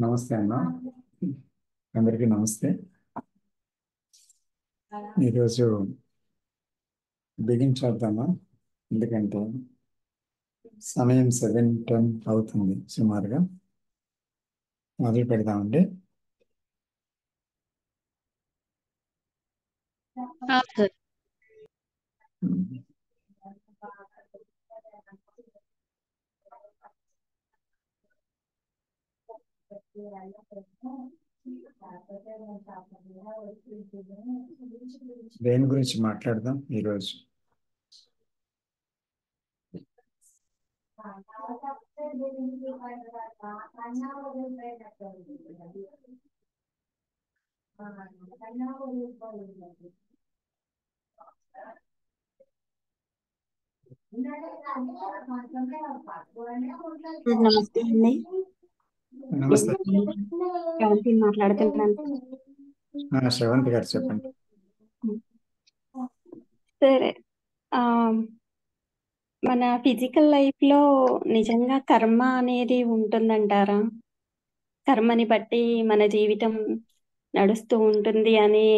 నమస్తే అన్న, అందరికీ నమస్తే. ఈరోజు బిగిన్ చేద్దామా? ఎందుకంటే సమయం 7:10 అవుతుంది సుమారుగా. మొదలు పెడదామండి. సార్. దేని గురించి మాట్లాడదాం ఈరోజు? నమస్తే అండి. నమస్తే. శ్రవంతి మాట్లాడుతున్నాను శ్రవంతి గారు చెప్పండి. సార్. ఆ, మన ఫిజికల్ లైఫ్ లో నిజంగా కర్మ అనేది ఉంటుందంటారా? కర్మని బట్టి మన జీవితం నడుస్తూ ఉంటుంది అని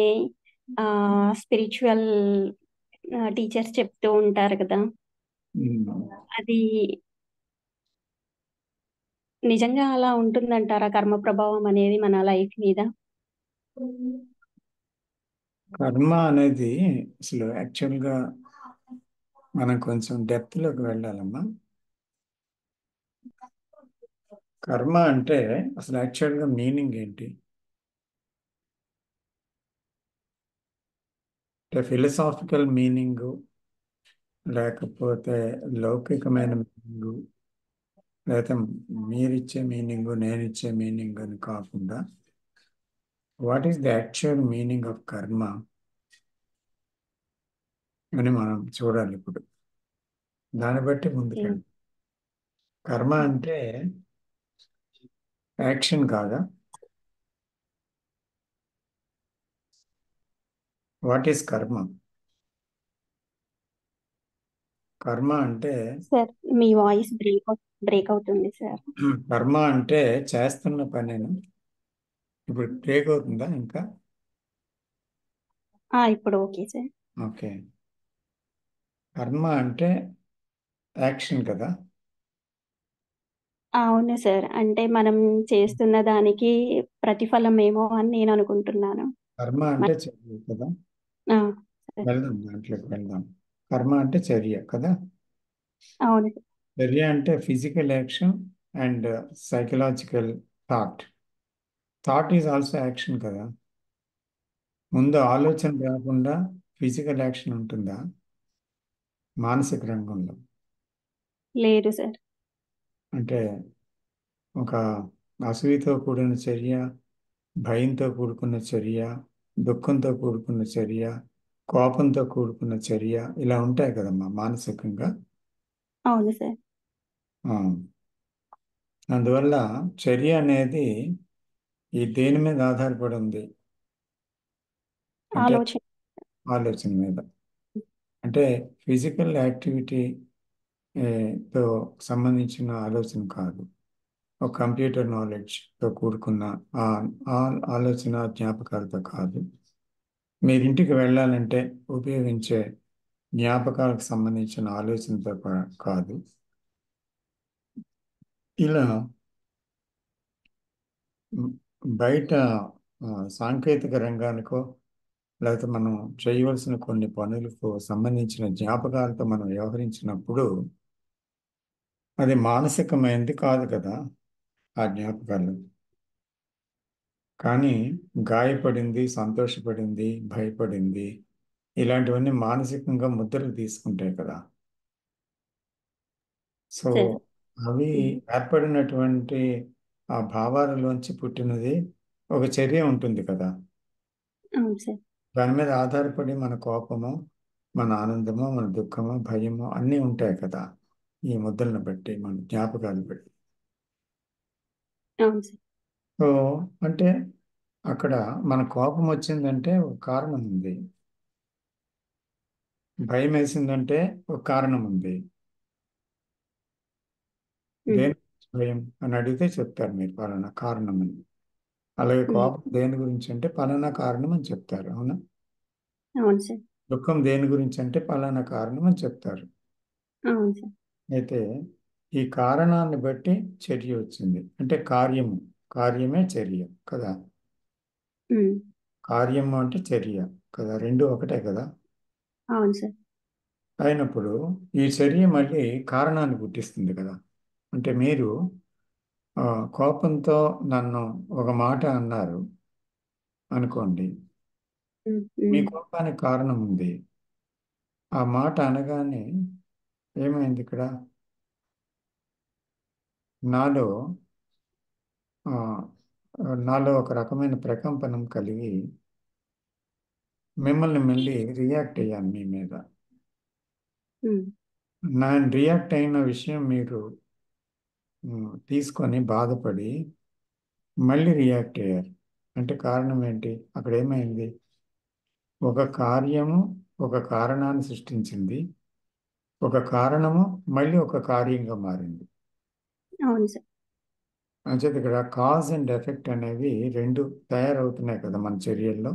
స్పిరిచువల్ టీచర్స్ చెప్తూ ఉంటారు కదా. అది నిజంగా అలా ఉంటుందంటారా? కర్మ ప్రభావం అనేది మన లైఫ్ మీద? కర్మ అనేది అసలు యాక్చువల్గా మనం కొంచెం డెప్త్లోకి వెళ్ళాలమ్మా. కర్మ అంటే అసలు యాక్చువల్గా మీనింగ్ ఏంటి? అంటే ఫిలసాఫికల్ మీనింగ్, లేకపోతే లౌకికమైన మీనింగు, లేకపోతే మీరిచ్చే మీనింగు, నేనిచ్చే మీనింగ్ అని కాకుండా what is the actual meaning of కర్మ అని మనం చూడాలి ఇప్పుడు. దాన్ని బట్టి ముందుకెళ్ళి. కర్మ అంటే యాక్షన్ కాదా? వాట్ ఈస్ కర్మ? కర్మ అంటే సార్, మీ వాయిస్ బ్రేక్ అవుతుంది సార్. కర్మ అంటే చేస్తున్న పనేను. ఇప్పుడు బ్రేక్ అవుతుందా ఇంకా? ఇప్పుడు ఓకే సార్. ఓకే. కర్మ అంటే యాక్షన్ కదా. అవును సార్. అంటే మనం చేస్తున్న దానికి ప్రతిఫలం ఏమో అని నేను అనుకుంటున్నాను. కర్మ అంటే చర్య కదా. ఆ, సరే. వెళ్దాం, దాంట్లోకి వెళ్దాం. కర్మ అంటే చర్య కదా. అవును సార్. చర్య అంటే physical action and psychological thought. Thought is also action కదా. ముందు ఆలోచన రాకుండా ఫిజికల్ యాక్షన్ ఉంటుందా మానసిక రంగంలో? లేదు సార్. అంటే ఒక అసూయతో కూడిన చర్య, భయంతో కూడుకున్న చర్య, దుఃఖంతో కూడుకున్న చర్య, కోపంతో కూడుకున్న చర్య, ఇలా ఉంటాయి కదమ్మా మానసికంగా. అవును సార్. ఆ, అందువల్ల చర్య అనేది ఈ దేని మీద ఆధారపడి ఉంది అంటే ఆలోచన. ఆలోచన మీద. అంటే ఫిజికల్ యాక్టివిటీ తో సంబంధించిన ఆలోచన కాదు. ఒక కంప్యూటర్ నాలెడ్జ్తో కూడుకున్న ఆ ఆ ఆలోచన జ్ఞాపకాలతో కాదు. మీరింటికి వెళ్ళాలంటే ఉపయోగించే జ్ఞాపకాలకు సంబంధించిన ఆలోచనతో కాదు. ఇలా మ్, బయట సాంకేతిక రంగానికో, లేకపోతే మనం చేయవలసిన కొన్ని పనులకు సంబంధించిన జ్ఞాపకాలతో మనం వ్యవహరించినప్పుడు అది మానసికమైనది కాదు కదా ఆ జ్ఞాపకాలు. కానీ గాయపడింది, సంతోషపడింది, భయపడింది, ఇలాంటివన్నీ మానసికంగా ముద్రలు తీసుకుంటాయి కదా. So sir. అవి ఏర్పడినటువంటి ఆ భావాలలోంచి పుట్టినది ఒక చర్య ఉంటుంది కదా. అవును సార్. దాని మీద ఆధారపడి మన కోపము, మన ఆనందము, మన దుఃఖము, భయము అన్నీ ఉంటాయి కదా. ఈ ముద్రలను బట్టి, మన జ్ఞాపకాలు బట్టి. అవును సార్. సో అంటే అక్కడ మన కోపం వచ్చిందంటే ఒక కారణం ఉంది, భయం వేసిందంటే ఒక కారణం ఉంది. ఉమ్, దేని గురించి భయం అని అడిగితే చెప్తారు మీరు పలానా కారణం అని. అలాగే ఉమ్, కోపం దేని గురించి అంటే పలానా కారణం అని చెప్తారు. అవునా? అవును సార్. దుఃఖం దేని గురించి అంటే పలానా కారణం అని చెప్తారు. అవును సార్. అయితే ఈ కారణాన్ని బట్టి చర్య వచ్చింది అంటే కార్యము. కార్యమే చర్య కదా. ఉమ్, కార్యము అంటే చర్య కదా, రెండు ఒకటే కదా. అవును సార్. అయినప్పుడు ఈ చర్య మళ్ళీ కారణాన్ని పుట్టిస్తుంది కదా. అంటే మీరు ఆ, కోపంతో నన్ను ఒక మాట అన్నారు అనుకోండి. ఉమ్, మీ ఉమ్, కోపానికి కారణం ఉంది. ఆ మాట అనగానే ఏమైంది ఇక్కడ? నాలో ఆ, నాలో ఒక రకమైన ప్రకంపనం కలిగి మిమ్మల్ని మళ్ళీ రియాక్ట్ అయ్యాను మీ మీద. ఉమ్, నేను రియాక్ట్ అయిన విషయం మీరు తీసుకొని బాధపడి మళ్ళీ రియాక్ట్ అయ్యారు. అంటే కారణం ఏంటి? అక్కడ ఏమైంది? ఒక కార్యము ఒక కారణాన్ని సృష్టించింది. ఒక కారణము మళ్ళీ ఒక కార్యంగా మారింది. అవును సార్. అంచేత ఇక్కడ కాజ్ అండ్ ఎఫెక్ట్ అనేవి రెండు తయారవుతున్నాయి కదా మన చర్యల్లో.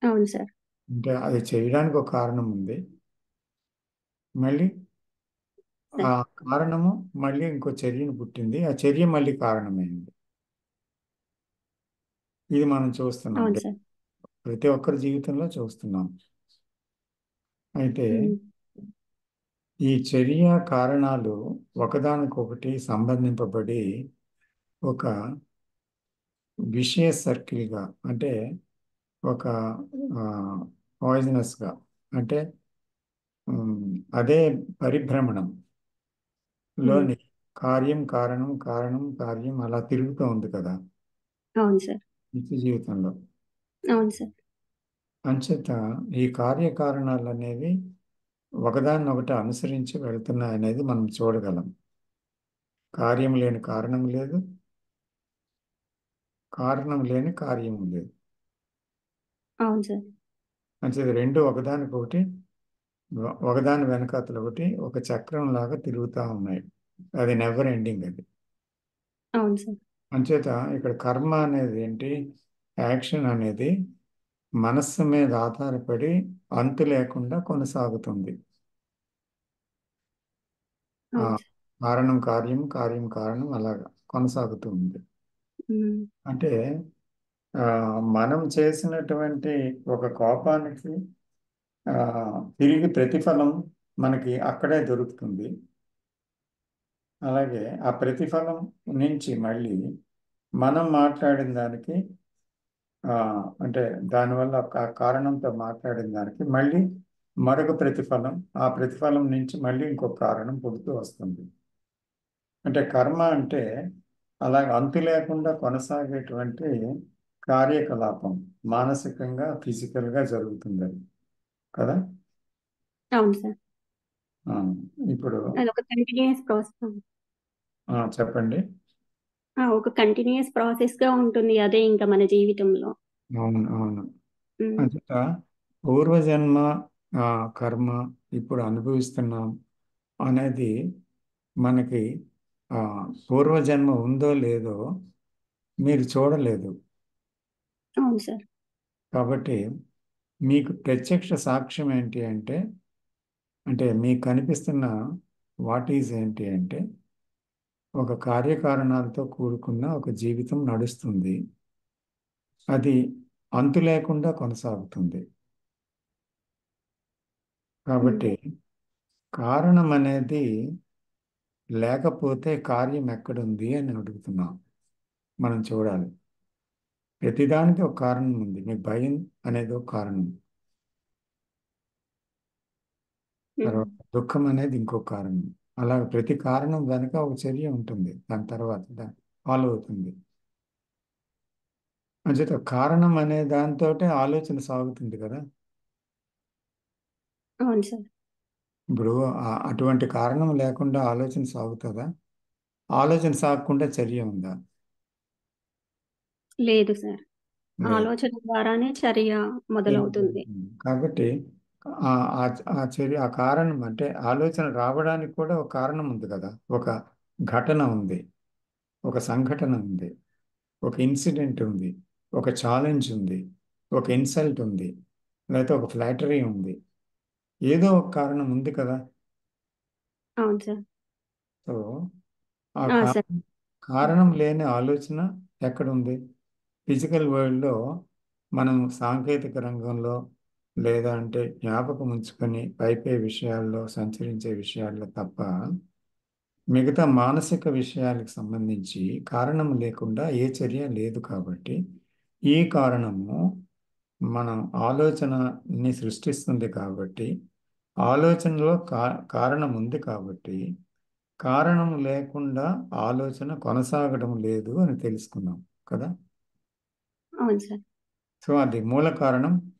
అవును సార్. అంటే అది చేయడానికి ఒక కారణం ఉంది. మళ్ళీ ఆ సార్. కారణము మళ్ళీ ఇంకో చర్యను పుట్టింది. ఆ చర్య మళ్ళీ కారణమైంది. ఇది మనం చూస్తున్నాం. అవును సార్. ప్రతి ఒక్కరి జీవితంలో చూస్తున్నాం. అయితే ఉమ్, ఈ చర్య కారణాలు ఒకదానికొకటి సంబంధింపబడి ఒక విషయ సర్కిల్గా అంటే ఒక పాయిజనస్గా అంటే అదే పరిభ్రమణం ఉమ్, లోని కార్యం కారణం కారణం కార్యం అలా తిరుగుతూ ఉంది కదా అవును సార్. నిత్య జీవితంలో. అవును సార్. అంచేత ఈ కార్యకారణాలు అనేవి ఒకదాన్నొకటి అనుసరించి వెళ్తున్నాయి అనేది మనం చూడగలం. కార్యం లేని కారణం లేదు, కారణం లేని కార్యం లేదు. అవును సార్. అంచేత రెండు ఒకదానికొకటి ఒకదాని వెనకాతల ఒకటి ఒక చక్రం లాగా తిరుగుతూ ఉన్నాయి. అది నెవర్ ఎండింగ్ అది. అవును సార్. అంచేత ఇక్కడ కర్మ అనేది ఏంటి? యాక్షన్ అనేది మనస్సు మీద ఆధారపడి అంతు లేకుండా కొనసాగుతుంది. ఆ అవును సార్. కారణం కార్యం, కార్యం కారణం అలాగా కొనసాగుతుంది. ఉమ్, అంటే ఆ, మనం చేసినటువంటి ఒక కోపానికి ఆ, తిరిగి ప్రతిఫలం మనకి అక్కడే దొరుకుతుంది. అలాగే ఆ ప్రతిఫలం నుంచి మళ్ళీ మనం మాట్లాడిన దానికి ఆ, అంటే దానివల్ల ఆ కారణంతో మాట్లాడిన దానికి మళ్ళీ మరొక ప్రతిఫలం, ఆ ప్రతిఫలం నుంచి మళ్ళీ ఇంకొక కారణం పుడుతూ వస్తుంది. అంటే కర్మ అంటే అలాగ అంతు లేకుండా కొనసాగేటువంటి కార్యకలాపం మానసికంగా ఫిజికల్గా జరుగుతుంది అది కదా. అవును సార్. ఆ, ఇప్పుడు అదొక కంటిన్యూస్ ప్రాసెస్. చెప్పండి. ఒక కంటిన్యూస్ ప్రాసెస్ గా ఉంటుంది అదే ఇంకా మన జీవితంలో. అవును అవును. ఉమ్, అంతట పూర్వజన్మ ఆ, కర్మ ఇప్పుడు అనుభవిస్తున్నాం అనేది మనకి ఆ, పూర్వజన్మ ఉందో లేదో మీరు చూడలేదు. అవును సార్. కాబట్టి మీకు ప్రత్యక్ష సాక్ష్యం ఏంటి అంటే మీకు కనిపిస్తున్న వాట్ ఈజ్ ఏంటి అంటే ఒక కార్యకారణాలతో కూడుకున్న ఒక జీవితం నడుస్తుంది. అది అంతు లేకుండా కొనసాగుతుంది. ఉమ్, కాబట్టి కారణం అనేది లేకపోతే కార్యం ఎక్కడుంది అని అడుగుతున్నాం. మనం చూడాలి. ప్రతిదానికి ఒక కారణం ఉంది. మీ భయం అనేది ఒక కారణం. ఉమ్, తర్వాత దుఃఖం అనేది ఇంకో కారణం. అలాగే ప్రతి కారణం వెనుక ఒక చర్య ఉంటుంది. దాని తర్వాత దాని ఫాలో అవుతుంది. అంచేత కారణం అనే దాంతోటే ఆలోచన సాగుతుంది కదా. అవును సార్. ఇప్పుడు అటువంటి కారణం లేకుండా ఆలోచన సాగుతుందా? ఆలోచన సాగకుండా చర్య ఉందా? లేదు సార్. లేదు. ఆలోచన ద్వారానే చర్య చర్య మొదలవుతుంది. జరుగుతుంది. కాబట్టి ఆ ఆ ఆ చర్య, ఆ కారణం అంటే ఆలోచన రావడానికి కూడా ఒక కారణం ఉంది కదా, ఒక ఘటన ఉంది, ఒక సంఘటన ఉంది, ఒక ఇన్సిడెంట్ ఉంది, ఒక ఛాలెంజ్ ఉంది, ఒక ఇన్సల్ట్ ఉంది, లేకపోతే ఒక ఫ్లాటరీ ఉంది. ఏదో ఒక కారణం ఉంది కదా. అవును సార్. సో ఆ సార్. కారణం లేని ఆలోచన ఎక్కడుంది? ఫిజికల్ వరల్డ్లో మనం సాంకేతిక రంగంలో లేదా అంటే జ్ఞాపకం ఉంచుకొని పైపై విషయాల్లో సంచరించే విషయాల్లో తప్ప మిగతా మానసిక విషయాలకు సంబంధించి కారణం లేకుండా ఏ చర్య లేదు. కాబట్టి ఈ కారణము మనం ఆలోచనని సృష్టిస్తుంది. కాబట్టి ఆలోచనలో కారణం ఉంది. కాబట్టి కారణం లేకుండా ఆలోచన కొనసాగడం లేదు అని తెలుసుకున్నాం కదా. అవును సార్. సో అది మూల కారణం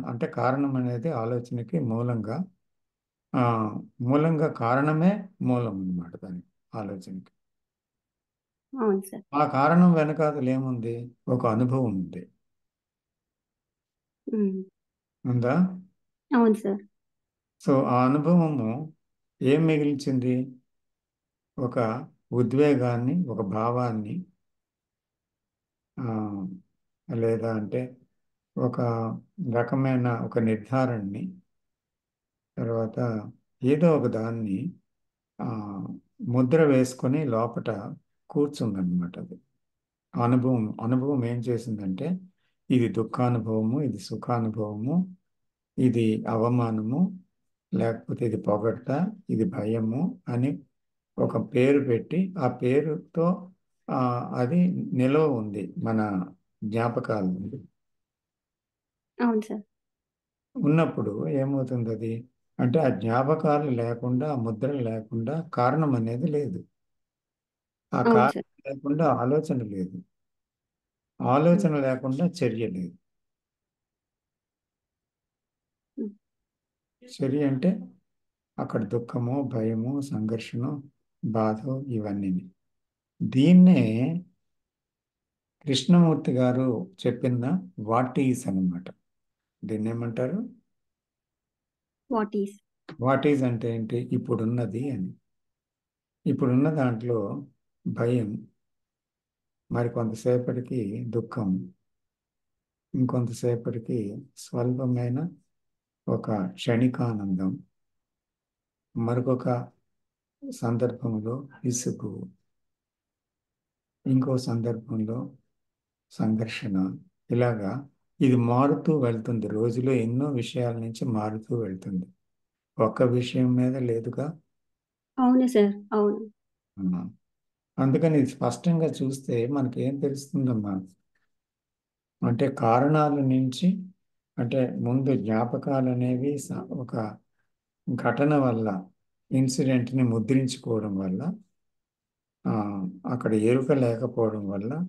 అంటే కారణం అనేది ఆలోచనకి మూలంగా, ఆ మూలంగా కారణమే మూలం అన్నమాట దానికి, ఆలోచనకి. అవును సార్. ఆ కారణం వెనకాతల ఏముంది? ఒక అనుభవం ఉంది. ఉమ్. ఉందా? అవును సార్. సో ఆ అనుభవము ఏం మిగిల్చింది? ఒక ఉద్వేగాన్ని, ఒక భావాన్ని, లేదా అంటే ఒక రకమైన ఒక నిర్ధారణని, తర్వాత ఏదో ఒక దాన్ని ఆ, ముద్ర వేసుకొని లోపట కూర్చుందన్నమాట. అది అనుభవం ఏం చేసిందంటే, ఇది దుఃఖానుభవము, ఇది సుఖానుభవము, ఇది అవమానము, లేకపోతే ఇది పొగడ్త, ఇది భయము అని ఒక పేరు పెట్టి ఆ పేరుతో ఆ, అది నిలవ ఉంది మన జ్ఞాపకాలు. అవును సార్. ఉన్నప్పుడు ఏమవుతుంది అది? అంటే ఆ జ్ఞాపకాలు లేకుండా, ఆ ముద్రలు లేకుండా కారణం అనేది లేదు. ఆ అవును సార్. కారణం లేకుండా ఆలోచన లేదు. ఉమ్. ఆలోచన లేకుండా చర్య లేదు. ఉమ్. చర్య అంటే అక్కడ దుఃఖము, భయము, సంఘర్షణ, బాధ, ఇవన్నీ. దీన్నే కృష్ణమూర్తి గారు చెప్పిన వాట్ ఈస్ అన్నమాట. దీన్ని ఏమంటారు? What is. వాట్ ఈజ్ అంటే ఏంటి? ఇప్పుడున్నది అని. ఇప్పుడున్న దాంట్లో భయం, మరి కొంతసేపటికి దుఃఖం, ఇంకొంతసేపటికి స్వల్పమైన ఒక క్షణికానందం, మరొక సందర్భంలో విసుగు, ఇంకో సందర్భంలో సంఘర్షణ. ఇలాగా ఇది మారుతూ వెళ్తుంది. రోజులో ఎన్నో విషయాల నుంచి మారుతూ వెళ్తుంది. ఒక్క విషయం మీద లేదుగా. అవును సార్. అవును. ఆ. అందుకని ఇది స్పష్టంగా చూస్తే మనకి ఏం తెలుస్తుందమ్మా అంటే, కారణాల నుంచి, అంటే ముందు జ్ఞాపకాలు అనేవి ఒక ఘటన వల్ల, ఇన్సిడెంట్ని ముద్రించుకోవడం వల్ల, ఆ, అక్కడ ఎరుక లేకపోవడం వల్ల,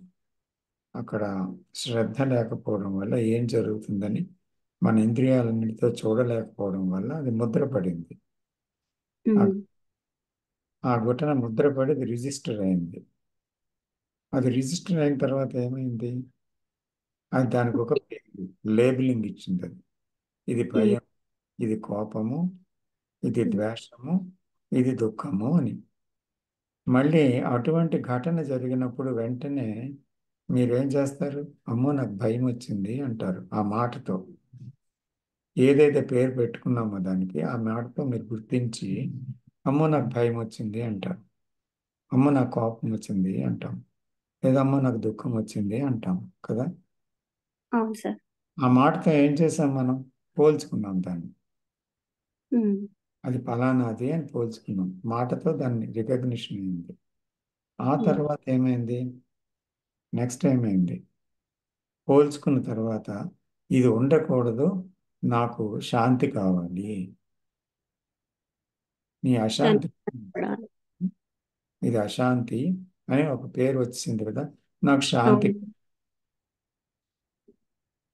అక్కడ శ్రద్ధ లేకపోవడం వల్ల ఏం జరుగుతుందని మన ఇంద్రియాలన్నిటితో చూడలేకపోవడం వల్ల అది ముద్రపడింది. ఆ ఉమ్. ఆ ఘటన ముద్రపడి అది రిజిస్టర్ అయింది. అది రిజిస్టర్ అయిన తర్వాత ఏమైంది? అది దానికి ఒక పేరు, లేబులింగ్ ఇచ్చింది. అది ఇది ఉమ్. భయం, ఇది కోపము, ఇది ఉమ్. ద్వేషము, ఇది దుఃఖము అని. మళ్ళీ అటువంటి ఘటన జరిగినప్పుడు వెంటనే మీరేం చేస్తారు? అమ్మో నాకు భయం వచ్చింది అంటారు. ఆ మాటతో ఏదైతే పేరు పెట్టుకున్నామో దానికి, ఆ మాటతో మీరు గుర్తించి అమ్మో నాకు భయం వచ్చింది అంటారు. అమ్మో నాకు కోపం వచ్చింది అంటాం. లేదా అమ్మో నాకు దుఃఖం వచ్చింది అంటాం కదా. అవును సార్. ఆ మాటతో ఏం చేసాం మనం? పోల్చుకున్నాం దాన్ని. ఉమ్. అది ఫలానాది అని పోల్చుకున్నాం. మాటతో దాన్ని రికగ్నిషన్ అయింది. ఆ ఉమ్. తర్వాత ఏమైంది? నెక్స్ట్ ఏమైంది? పోల్చుకున్న తర్వాత ఇది ఉండకూడదు, నాకు శాంతి కావాలి. నీ అశాంతి, ధన్యవాదాలు. ఇది అశాంతి అని ఒక పేరు వచ్చింది కదా. నాకు శాంతి, అవును.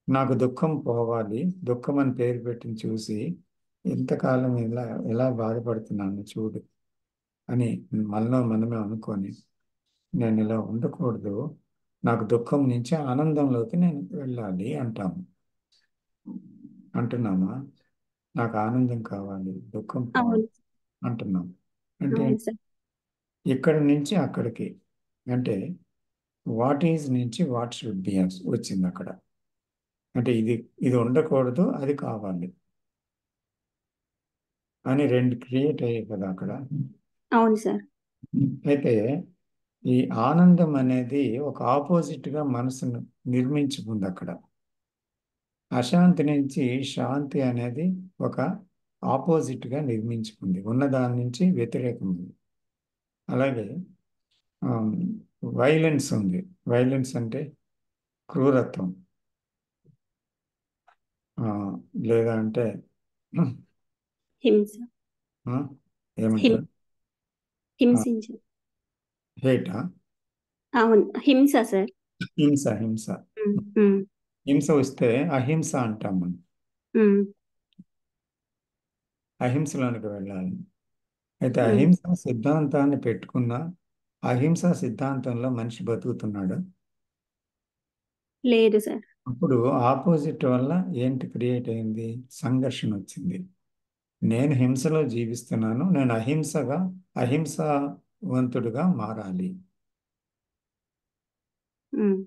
నాకు దుఃఖం పోవాలి, దుఃఖం అని పేరు పెట్టిన చూసి ఇంతకాలం ఎలా బాధపడుతున్నాను చూడు అని మనలో మనమే అనుకొని, నేను ఇలా ఉండకూడదు, నాకు దుఃఖం నుంచి ఆనందంలోకి నేను వెళ్ళాలి అంటాము. అంటున్నామా? నాకు ఆనందం కావాలి, దుఃఖం పోవాలి అవును. అంటున్నాం. అంటే అవును సార్. ఇక్కడి నుంచి అక్కడికి, అంటే వాట్ ఈజ్ నుంచి వాట్ షుడ్ బి వచ్చింది అక్కడ. అంటే ఇది ఇది ఉండకూడదు, అది కావాలి అని రెండు క్రియేట్ అయ్యాయి కదా అక్కడ. అవును సార్. అయితే ఈ ఆనందం అనేది ఒక ఆపోజిట్గా మనసును నిర్మించుకుంది అక్కడ. అశాంతి నుంచి శాంతి అనేది ఒక ఆపోజిట్గా నిర్మించుకుంది, ఉన్న దాని నుంచి వ్యతిరేకమైంది. అలాగే వైలెన్స్ ఉంది. వైలెన్స్ అంటే క్రూరత్వం, ఆ, లేదా అంటే హింస. ఆ, హిం ఏమంటారు, హింసించు. హేటా, అవును, హింస సార్. హింస, హింస. ఉమ్, ఉమ్, హింస వస్తే అహింస అంటాం మనం. ఉమ్, అహింసలోనికి వెళ్ళాలి. అయితే ఉమ్. అహింస సిద్ధాంతాన్ని పెట్టుకున్న అహింస సిద్ధాంతంలో మనిషి బతుకుతున్నాడు. లేదు సార్. అప్పుడు ఆపోజిట్ వల్ల ఏంటి క్రియేట్ అయింది, సంఘర్షణ వచ్చింది. నేను హింసలో జీవిస్తున్నాను, నేను అహింసవంతుడిగా మారాలి. ఉమ్,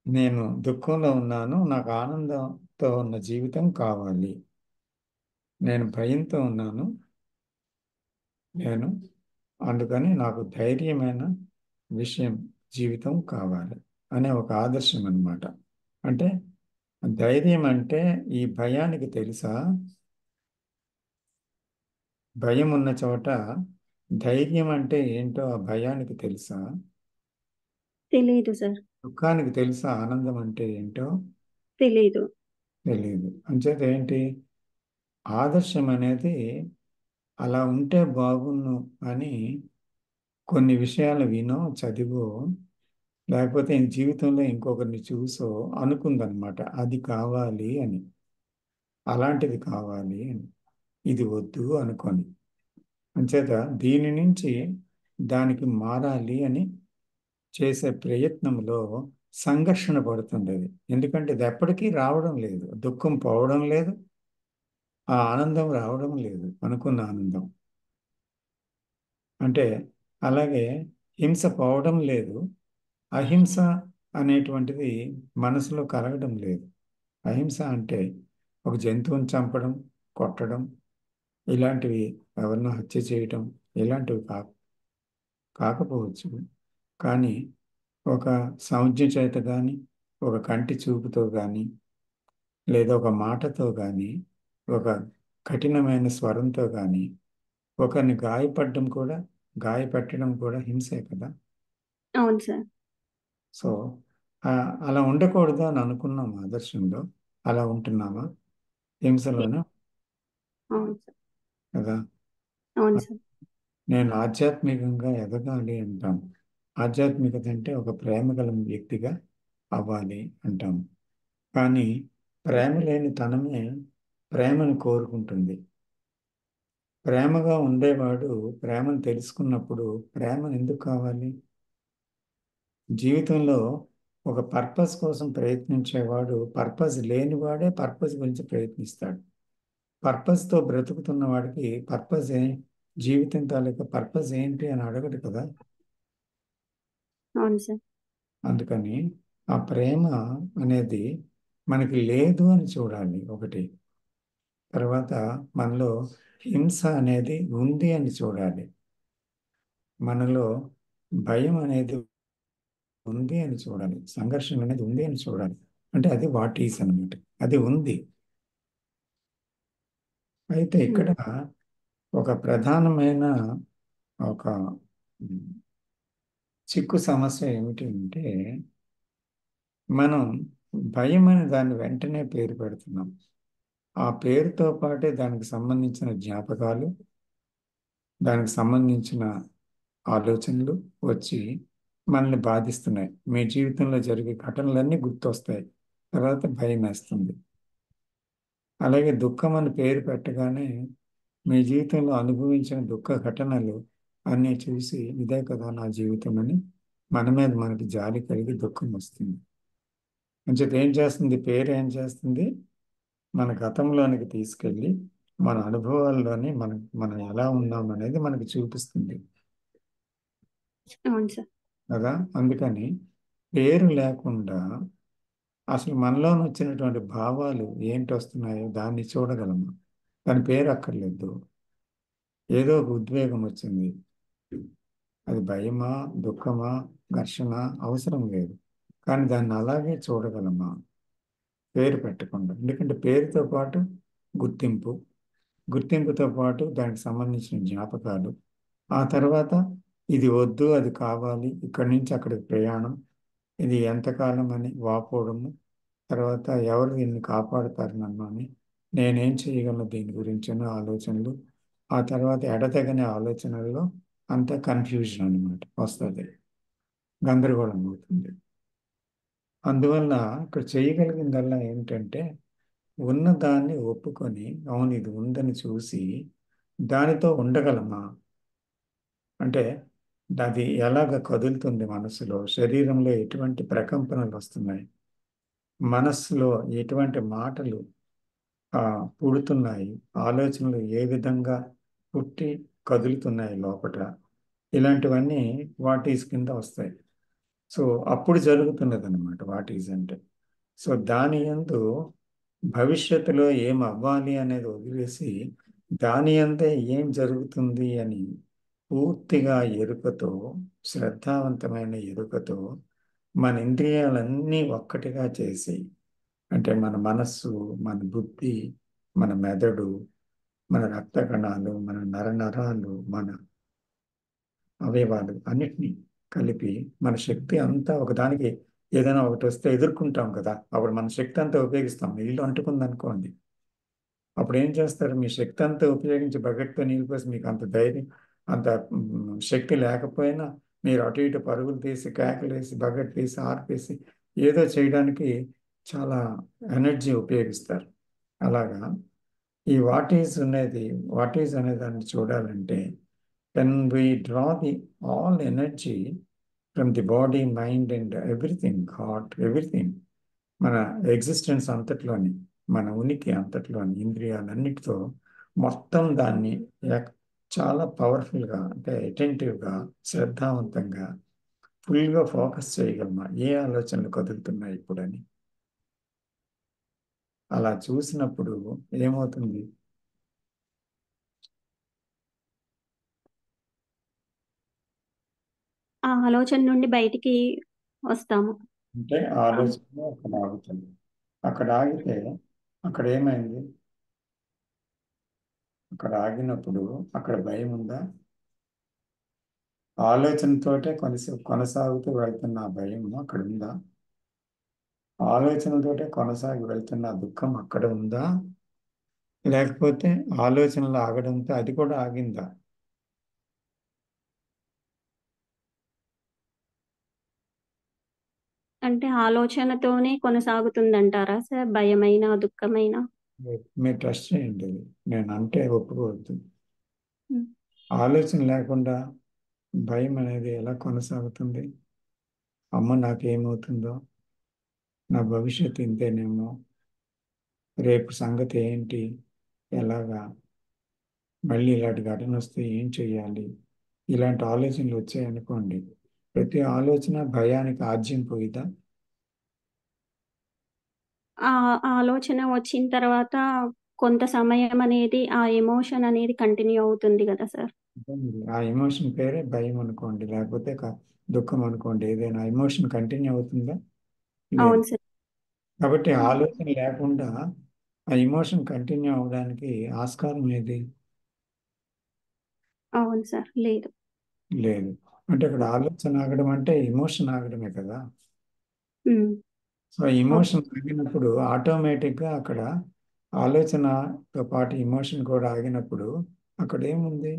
నేను దుఃఖంలో ఉన్నాను, నాకు ఆనందంతో ఉన్న జీవితం కావాలి. నేను భయంతో ఉన్నాను, నేను అందుకని నాకు ధైర్యమైన విషయం, జీవితం కావాలి అనే ఒక ఆదర్శం అన్నమాట. అంటే ధైర్యం అంటే ఈ భయానికి తెలుసా, భయం ఉన్న చోట ధైర్యం అంటే ఏంటో ఆ భయానికి తెలుసా, తెలీదు సార్. దుఃఖానికి తెలుసా ఆనందం అంటే ఏంటో తెలీదు. తెలియదు. అంచేత ఏంటి, ఆదర్శం అనేది అలా ఉంటే బాగున్ను అని కొన్ని విషయాలు వినో చదివో, లేకపోతే జీవితంలో ఇంకొకరిని చూసో అనుకుందనమాట, అది కావాలి అని, అలాంటిది కావాలి అని, ఇది వద్దు అనుకొని. అంచేత దీని నుంచి దానికి మారాలి అని చేసే ప్రయత్నంలో సంఘర్షణ పడుతుండేది. ఎందుకంటే ఇది ఎప్పటికీ రావడం లేదు, దుఃఖం పోవడం లేదు, ఆ ఆనందం రావడం లేదు, అనుకున్న ఆనందం. అంటే అలాగే హింస పోవడం లేదు, అహింస అనేటువంటిది మనసులో కలగడం లేదు. అహింస అంటే ఒక జంతువుని చంపడం, కొట్టడం, ఇలాంటివి, ఎవరినో హత్య చేయటం, ఇలాంటివి కాకపోవచ్చు. కానీ ఒక సంజ్ఞ చేత కానీ, ఒక కంటి చూపుతో కానీ, లేదా ఒక మాటతో కానీ, ఒక కఠినమైన స్వరంతో కానీ ఒకరిని గాయపెట్టడం కూడా హింసే కదా. అవును సార్. సో అలా ఉండకూడదు అని అనుకున్నాం ఆదర్శంలో. అలా ఉంటున్నామా హింసలోనే అవును సార్. కదా. అవును సార్. నేను ఆధ్యాత్మికంగా ఎదగాలి అంటాం. ఆధ్యాత్మికత అంటే ఒక ప్రేమ గల వ్యక్తిగా అవ్వాలి అంటాం. కానీ ప్రేమ లేని తనమే ప్రేమను కోరుకుంటుంది. ప్రేమగా ఉండేవాడు ప్రేమను తెలుసుకున్నప్పుడు ప్రేమను ఎందుకు కావాలి? జీవితంలో ఒక పర్పస్ కోసం ప్రయత్నించేవాడు పర్పస్ లేనివాడే పర్పస్ గురించి ప్రయత్నిస్తాడు. పర్పస్తో బ్రతుకుతున్న వాడికి జీవితం తాలూకా పర్పస్ ఏంటి అని అడగడు కదా. అవును సార్. అందుకని ఆ ప్రేమ అనేది మనకి లేదు అని చూడాలి ఒకటి. తర్వాత మనలో హింస అనేది ఉంది అని చూడాలి. మనలో భయం అనేది ఉంది అని చూడాలి. సంఘర్షణ అనేది ఉంది అని చూడాలి. అంటే అది వాట్ ఈస్ అనమాట, అది ఉంది. అయితే ఇక్కడ ఉమ్, ఒక ప్రధానమైన ఒక ఉమ్, చిక్కు సమస్య ఏమిటి అంటే, మనం భయం అనే దాన్ని వెంటనే పేరు పెడుతున్నాం. ఆ పేరుతో పాటే దానికి సంబంధించిన జ్ఞాపకాలు, దానికి సంబంధించిన ఆలోచనలు వచ్చి మనల్ని బాధిస్తున్నాయి. మీ జీవితంలో జరిగే ఘటనలన్నీ గుర్తొస్తాయి, తర్వాత భయం వేస్తుంది. అలాగే దుఃఖం అని పేరు పెట్టగానే మీ జీవితంలో అనుభవించిన దుఃఖ ఘటనలు అన్నీ చూసి ఇదే కదా నా జీవితం అని మన మీద మనకి జాలి కలిగి దుఃఖం వస్తుంది. అంచేత ఏం చేస్తుంది పేరు, ఏం చేస్తుంది, మన గతంలోనికి తీసుకెళ్ళి మన అనుభవాల్లోని మనం ఎలా ఉన్నాం అనేది మనకి చూపిస్తుంది అవును సార్. కదా. అందుకని పేరు లేకుండా అసలు మనలో వచ్చినటువంటి భావాలు ఏంటి వస్తున్నాయో దాన్ని చూడగలము. దాని పేరు అక్కర్లేదు. ఏదో ఒక ఉద్వేగం వచ్చింది, అది భయమా, దుఃఖమా, ఘర్షణ అవసరం లేదు. కానీ దాన్ని అలాగే చూడగలమా పేరు పెట్టకుండా? ఎందుకంటే పేరుతో పాటు గుర్తింపు, గుర్తింపుతో పాటు దానికి సంబంధించిన జ్ఞాపకాలు, ఆ తర్వాత ఇది వద్దు అది కావాలి, ఇక్కడి నుంచి అక్కడికి ప్రయాణం, ఇది ఎంతకాలం అని వాపోవడము, తర్వాత ఎవరు దీన్ని కాపాడుతారు నన్ను అని, నేనేం చేయగలను దీని గురించిన ఆలోచనలు, ఆ తర్వాత ఎడతెగని ఆలోచనల్లో అంతా కన్ఫ్యూజన్ అనమాట వస్తుంది, గందరగోళం అవుతుంది. అందువల్ల ఇక్కడ చేయగలిగిందల్లా ఏంటంటే ఉన్న దాన్ని ఒప్పుకొని, అవును ఇది ఉందని చూసి దానితో ఉండగలమా, అంటే అది ఎలాగ కదులుతుంది, మనసులో శరీరంలో ఎటువంటి ప్రకంపనలు వస్తున్నాయి, మనస్సులో ఎటువంటి మాటలు ఆ, పుడుతున్నాయి, ఆలోచనలు ఏ విధంగా పుట్టి కదులుతున్నాయి లోపట, ఇలాంటివన్నీ వాట్ ఈజ్ కింద వస్తాయి. సో అప్పుడు జరుగుతున్నది అనమాట వాట్ ఈజ్ అంటే. సో దాని యందు భవిష్యత్తులో ఏం అవ్వాలి అనేది వదిలేసి దాని అందే ఏం జరుగుతుంది అని పూర్తిగా ఎరుకతో, శ్రద్ధావంతమైన ఎరుకతో మన ఇంద్రియాలన్నీ ఒక్కటిగా చేసి, అంటే మన మనస్సు, మన బుద్ధి, మన మెదడు, మన రక్త కణాలు, మన నరనరాలు, మన అవయవాలు అన్నిటినీ కలిపి మన శక్తి అంతా ఒకదానికి, ఏదైనా ఒకటి వస్తే ఎదుర్కొంటాం కదా, అప్పుడు మన శక్తి అంతా ఉపయోగిస్తాం. నీళ్ళు అంటుకుంది అనుకోండి, అప్పుడు ఏం చేస్తారు, మీ శక్తి అంతా ఉపయోగించి బకెట్తో నీళ్ళు పోసి, మీకు అంత ధైర్యం, అంత శక్తి లేకపోయినా మీరు అటు ఇటు పరుగులు తీసి, కేకలేసి, బకెట్ తీసి, ఆర్పేసి ఏదో చేయడానికి చాలా ఎనర్జీ ఉపయోగిస్తారు. అలాగా ఈ వాట్ ఈజ్ అనే దాన్ని చూడాలంటే, when we draw the all energy from the body, mind and everything, heart, everything, మన ఎగ్జిస్టెన్స్ అంతట్లోని, మన ఉనికి అంతట్లోని ఇంద్రియాలన్నిటితో మొత్తం దాన్ని చాలా పవర్ఫుల్గా, అంటే అటెంటివ్గా, శ్రద్ధావంతంగా, ఫుల్గా ఫోకస్ చేయగలమా ఏ ఆలోచనలు కదులుతున్నాయి ఇప్పుడని. అలా చూసినప్పుడు ఏమవుతుంది, ఆ ఆలోచన నుండి బయటికి వస్తాము. అంటే ఆ, ఆలోచన అక్కడ ఆగుతుంది. అక్కడ ఆగితే అక్కడ ఏమైంది, అక్కడ ఆగినప్పుడు అక్కడ భయం ఉందా? ఆలోచనతోటే కొనసాగుతూ వెళ్తున్న ఆ భయం అక్కడ ఉందా? ఆలోచనలతోటే కొనసాగి వెళ్తున్న ఆ దుఃఖం అక్కడ ఉందా? లేకపోతే ఆలోచనలు ఆగడంతో అది కూడా ఆగిందా? అంటే ఆలోచనతోనే కొనసాగుతుందంటారా సార్, భయమైన దుఃఖమైన? మీరు ట్రస్ట్ చేయండి, నేను అంటే ఒప్పుకోవద్దు. ఉమ్. ఆలోచన లేకుండా భయం అనేది ఎలా కొనసాగుతుంది? అమ్మ నాకేమవుతుందో, నా భవిష్యత్తు ఇంతేనేమో, రేపు సంగతి ఏంటి, ఎలాగా, మళ్ళీ ఇలాంటి ఘటన వస్తే ఏం చెయ్యాలి, ఇలాంటి ఆలోచనలు వచ్చాయనుకోండి, ప్రతి ఆలోచన భయానికి ఆజ్యం పోయిదా? ఆ ఆలోచన వచ్చిన తర్వాత కొంత సమయం అనేది ఆ ఎమోషన్ అనేది కంటిన్యూ అవుతుంది కదా సార్. ఆ ఎమోషన్ పేరే భయం అనుకోండి, లేకపోతే దుఃఖం అనుకోండి, ఏదైనా ఎమోషన్ కంటిన్యూ అవుతుందా? లేదు. అవును సార్. కాబట్టి ఆలోచన లేకుండా ఆ ఎమోషన్ కంటిన్యూ అవడానికి ఆస్కారం ఏది? అవును సార్, లేదు. లేదు. అంటే అక్కడ ఆలోచన ఆగడం అంటే ఎమోషన్ ఆగడమే కదా. ఉమ్. So okay. ఎమోషన్ ఆగినప్పుడు ఆటోమేటిక్గా అక్కడ ఆలోచనతో పాటు ఎమోషన్ కూడా ఆగినప్పుడు అక్కడ ఏముంది,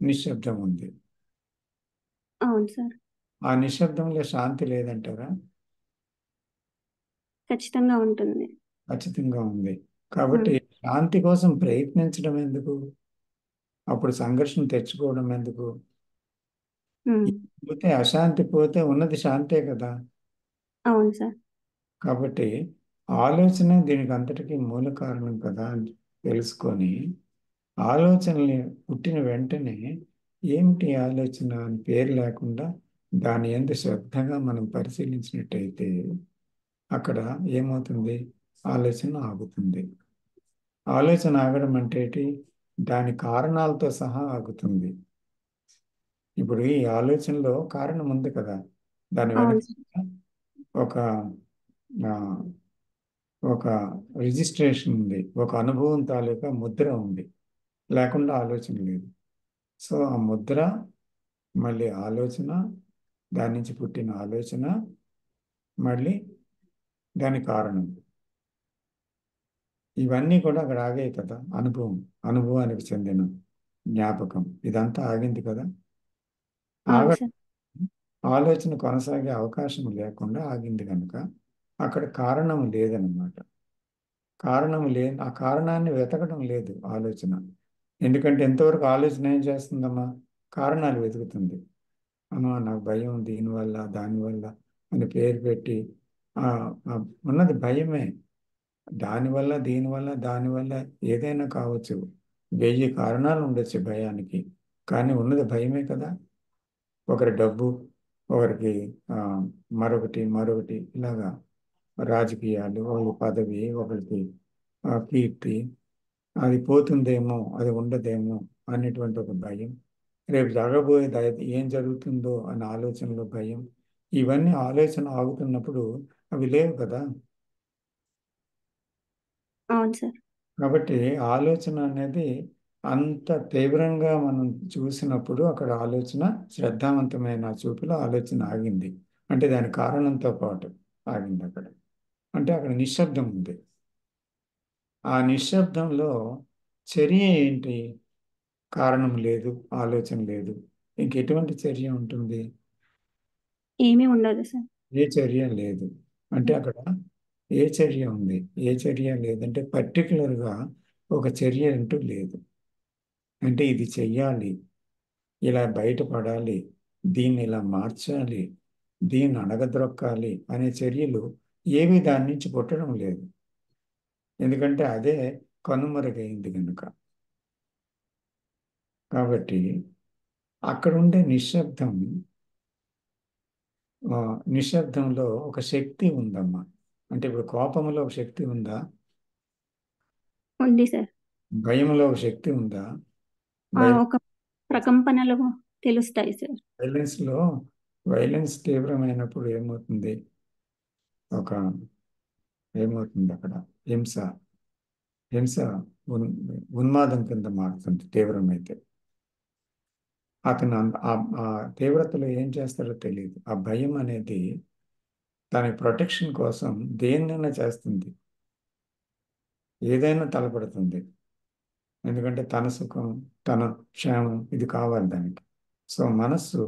నిశ్శబ్దం ఉంది. అవును సార్. ఆ నిశ్శబ్దంలో శాంతి లేదంటారా? ఖచ్చితంగా ఉంటుంది. ఖచ్చితంగా ఉంది. కాబట్టి ఉమ్. శాంతి కోసం ప్రయత్నించడం ఎందుకు, అప్పుడు సంఘర్షణ తెచ్చుకోవడం ఎందుకు? ఉమ్. పోతే అశాంతి పోతే ఉన్నది శాంతే కదా. అవును సార్. కాబట్టి ఆలోచన దీనికి అంతటికీ మూల కారణం కదా అని తెలుసుకొని ఆలోచనలు పుట్టిన వెంటనే ఏమిటి ఆలోచన అని పేరు లేకుండా దాని యందు శ్రద్ధగా మనం పరిశీలించినట్టయితే అక్కడ ఏమవుతుంది? ఆలోచన ఆగుతుంది. ఆలోచన ఆగడం అంటే ఏంటి? దాని కారణాలతో సహా ఆగుతుంది. ఇప్పుడు ఈ ఆలోచనలో కారణం ఉంది కదా, దాని వెనక అవును సార్. ఒక ఆ, ఒక రిజిస్ట్రేషన్ ఉంది, ఒక అనుభవం తాలూకా ముద్ర ఉంది. లేకుండా ఆలోచన లేదు. సో ఆ ముద్ర, మళ్ళీ ఆలోచన, దాని నుంచి పుట్టిన ఆలోచన, మళ్ళీ దాని కారణం, ఇవన్నీ కూడా అక్కడ ఆగాయి కదా. అనుభవానికి చెందిన జ్ఞాపకం ఇదంతా ఆగింది కదా. ఆగ అవును సార్. ఆలోచన కొనసాగే అవకాశం లేకుండా ఆగింది కనుక అక్కడ కారణం లేదన్నమాట. ఆ కారణాన్ని వెతకడం లేదు ఆలోచన. ఎందుకంటే ఎంతవరకు ఆలోచన ఏం చేస్తుందమ్మా? కారణాలు వెతుకుతుంది. అమ్మా నాకు భయం దీనివల్ల దానివల్ల అని పేరు పెట్టి ఆ, ఆ, ఉన్నది భయమే. దానివల్ల ఏదైనా కావచ్చు. 1000 కారణాలు ఉండొచ్చు భయానికి, కానీ ఉన్నది భయమే కదా. ఒకరి డబ్బు, ఒకరికి ఆ, మరొకటి ఇలాగా రాజకీయాలు, ఒకరి పదవి, ఒకరికి కీర్తి, అది పోతుందేమో, అది ఉండదేమో అనేటువంటి ఒక భయం. రేపు జరగబోయేది ఏం జరుగుతుందో అనే ఆలోచనలో భయం. ఇవన్నీ ఆలోచన ఆగుతున్నప్పుడు అవి లేవు కదా. అవును సార్. కాబట్టి ఆలోచన అనేది అంత తీవ్రంగా మనం చూసినప్పుడు అక్కడ ఆలోచన, శ్రద్ధావంతమైన చూపులో ఆలోచన ఆగింది. అంటే దాని కారణంతో పాటు ఆగింది అక్కడ. అంటే అక్కడ నిశ్శబ్దం ఉంది. ఆ నిశ్శబ్దంలో చర్య ఏంటి? కారణం లేదు, ఆలోచన లేదు, ఇంకెటువంటి చర్య ఉంటుంది? ఏమీ ఉండదు సార్. ఏ చర్య లేదు. అంటే అక్కడ ఏ చర్య ఉంది? ఏ చర్య లేదంటే పర్టికులర్గా ఒక చర్య అంటూ లేదు. అంటే ఇది చెయ్యాలి, ఇలా బయటపడాలి, దీన్ని ఇలా మార్చాలి, దీన్ని అణగద్రొక్కాలి అనే చర్యలు ఏవి దాని నుంచి పుట్టడం లేదు. ఎందుకంటే అదే కనుమరుగైంది కనుక. కాబట్టి అక్కడ ఉండే ఆ, నిశ్శబ్దంలో ఒక శక్తి ఉందమ్మా. అంటే ఇప్పుడు కోపంలో ఒక శక్తి ఉందా? ఉంది సార్. భయంలో ఒక శక్తి ఉందా? ఒక ప్రకంపనలు తెలుస్తాయి సార్. వైలెన్స్లో వైలెన్స్ తీవ్రమైనప్పుడు ఏమవుతుంది? ఒక ఏమవుతుంది అక్కడ? హింస హింస ఉన్ ఉన్మాదం కింద మారుతుంది తీవ్రమైతే. అతను ఆ తీవ్రతలో ఏం చేస్తాడో తెలియదు. ఆ భయం అనేది దాని ప్రొటెక్షన్ కోసం దేన్నైనా చేస్తుంది, ఏదైనా తలపడుతుంది. ఎందుకంటే తన సుఖం, తన క్షేమం ఇది కావాలి దానికి. సో మనస్సు,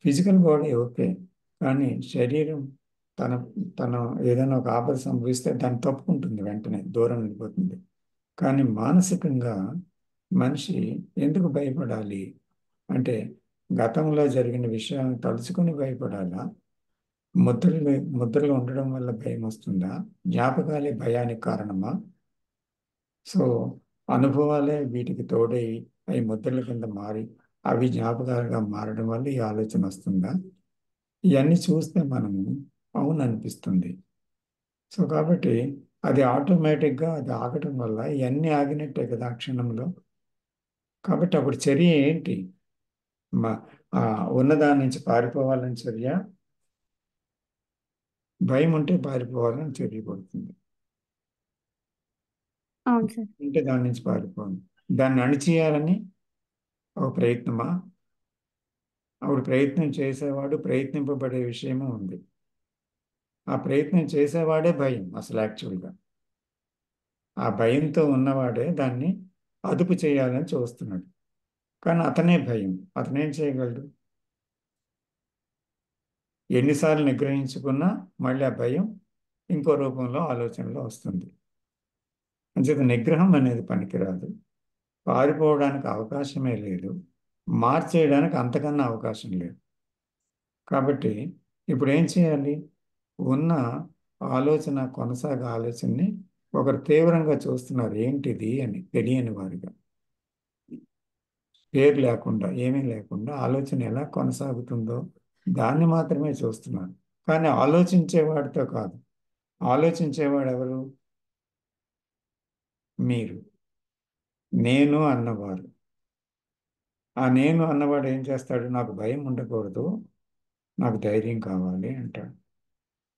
ఫిజికల్ బాడీ ఓకే, కానీ శరీరం తన తన ఏదైనా ఒక ఆపద సంభవిస్తే దాన్ని తప్పుకుంటుంది, వెంటనే దూరం వెళ్ళిపోతుంది. కానీ మానసికంగా మనిషి ఎందుకు భయపడాలి అంటే, గతంలో జరిగిన విషయాలను తలుచుకొని భయపడాలా? ముద్రలు ముద్రలు ఉండడం వల్ల భయం వస్తుందా? జ్ఞాపకాలే భయానికి కారణమా? సో అనుభవాలే వీటికి తోడై అవి ముద్రల కింద మారి అవి జ్ఞాపకాలుగా మారడం వల్ల ఈ ఆలోచన వస్తుందా? ఇవన్నీ చూస్తే మనము అవును అనిపిస్తుంది. సో కాబట్టి అది ఆటోమేటిక్గా అది ఆగటం వల్ల ఇవన్నీ ఆగినట్టే కదా ఆ క్షణంలో. కాబట్టి అప్పుడు చర్య ఏంటి? మా ఆ ఉన్నదాని నుంచి పారిపోవాలని చర్య, భయం ఉంటే పారిపోవాలని చర్య పడుతుంది. అవును సార్. అంటే దాని నుంచి పారిపోవాలి, దాన్ని అణిచేయాలని ఒక ప్రయత్నమా? అప్పుడు ప్రయత్నం చేసేవాడు, ప్రయత్నింపబడే విషయమే ఉంది. ఆ ప్రయత్నం చేసేవాడే భయం అసలు యాక్చువల్గా. ఆ భయంతో ఉన్నవాడే దాన్ని అదుపు చేయాలని చూస్తున్నాడు. కానీ అతనే భయం. అతనేం చేయగలడు? ఎన్నిసార్లు నిగ్రహించుకున్నా మళ్ళీ ఆ భయం ఇంకో రూపంలో ఆలోచనలో వస్తుంది. అంచేత నిగ్రహం అనేది పనికిరాదు. పారిపోవడానికి అవకాశమే లేదు. మార్చేయడానికి అంతకన్నా అవకాశం లేదు. కాబట్టి ఇప్పుడు ఏం చేయాలి? ఉన్న ఆలోచన కొనసాగే ఆలోచనని ఒకరు తీవ్రంగా చూస్తున్నారు, ఏంటిది అని తెలియని వారిగా. పేరు లేకుండా ఏమీ లేకుండా ఆలోచన ఎలా కొనసాగుతుందో దాన్ని మాత్రమే చూస్తున్నారు. కానీ ఆలోచించేవాడితో కాదు. ఆలోచించేవాడు ఎవరు? మీరు, నేను అన్నవారు. ఆ నేను అన్నవాడు ఏం చేస్తాడు? నాకు భయం ఉండకూడదు, నాకు ధైర్యం కావాలి అంటాడు.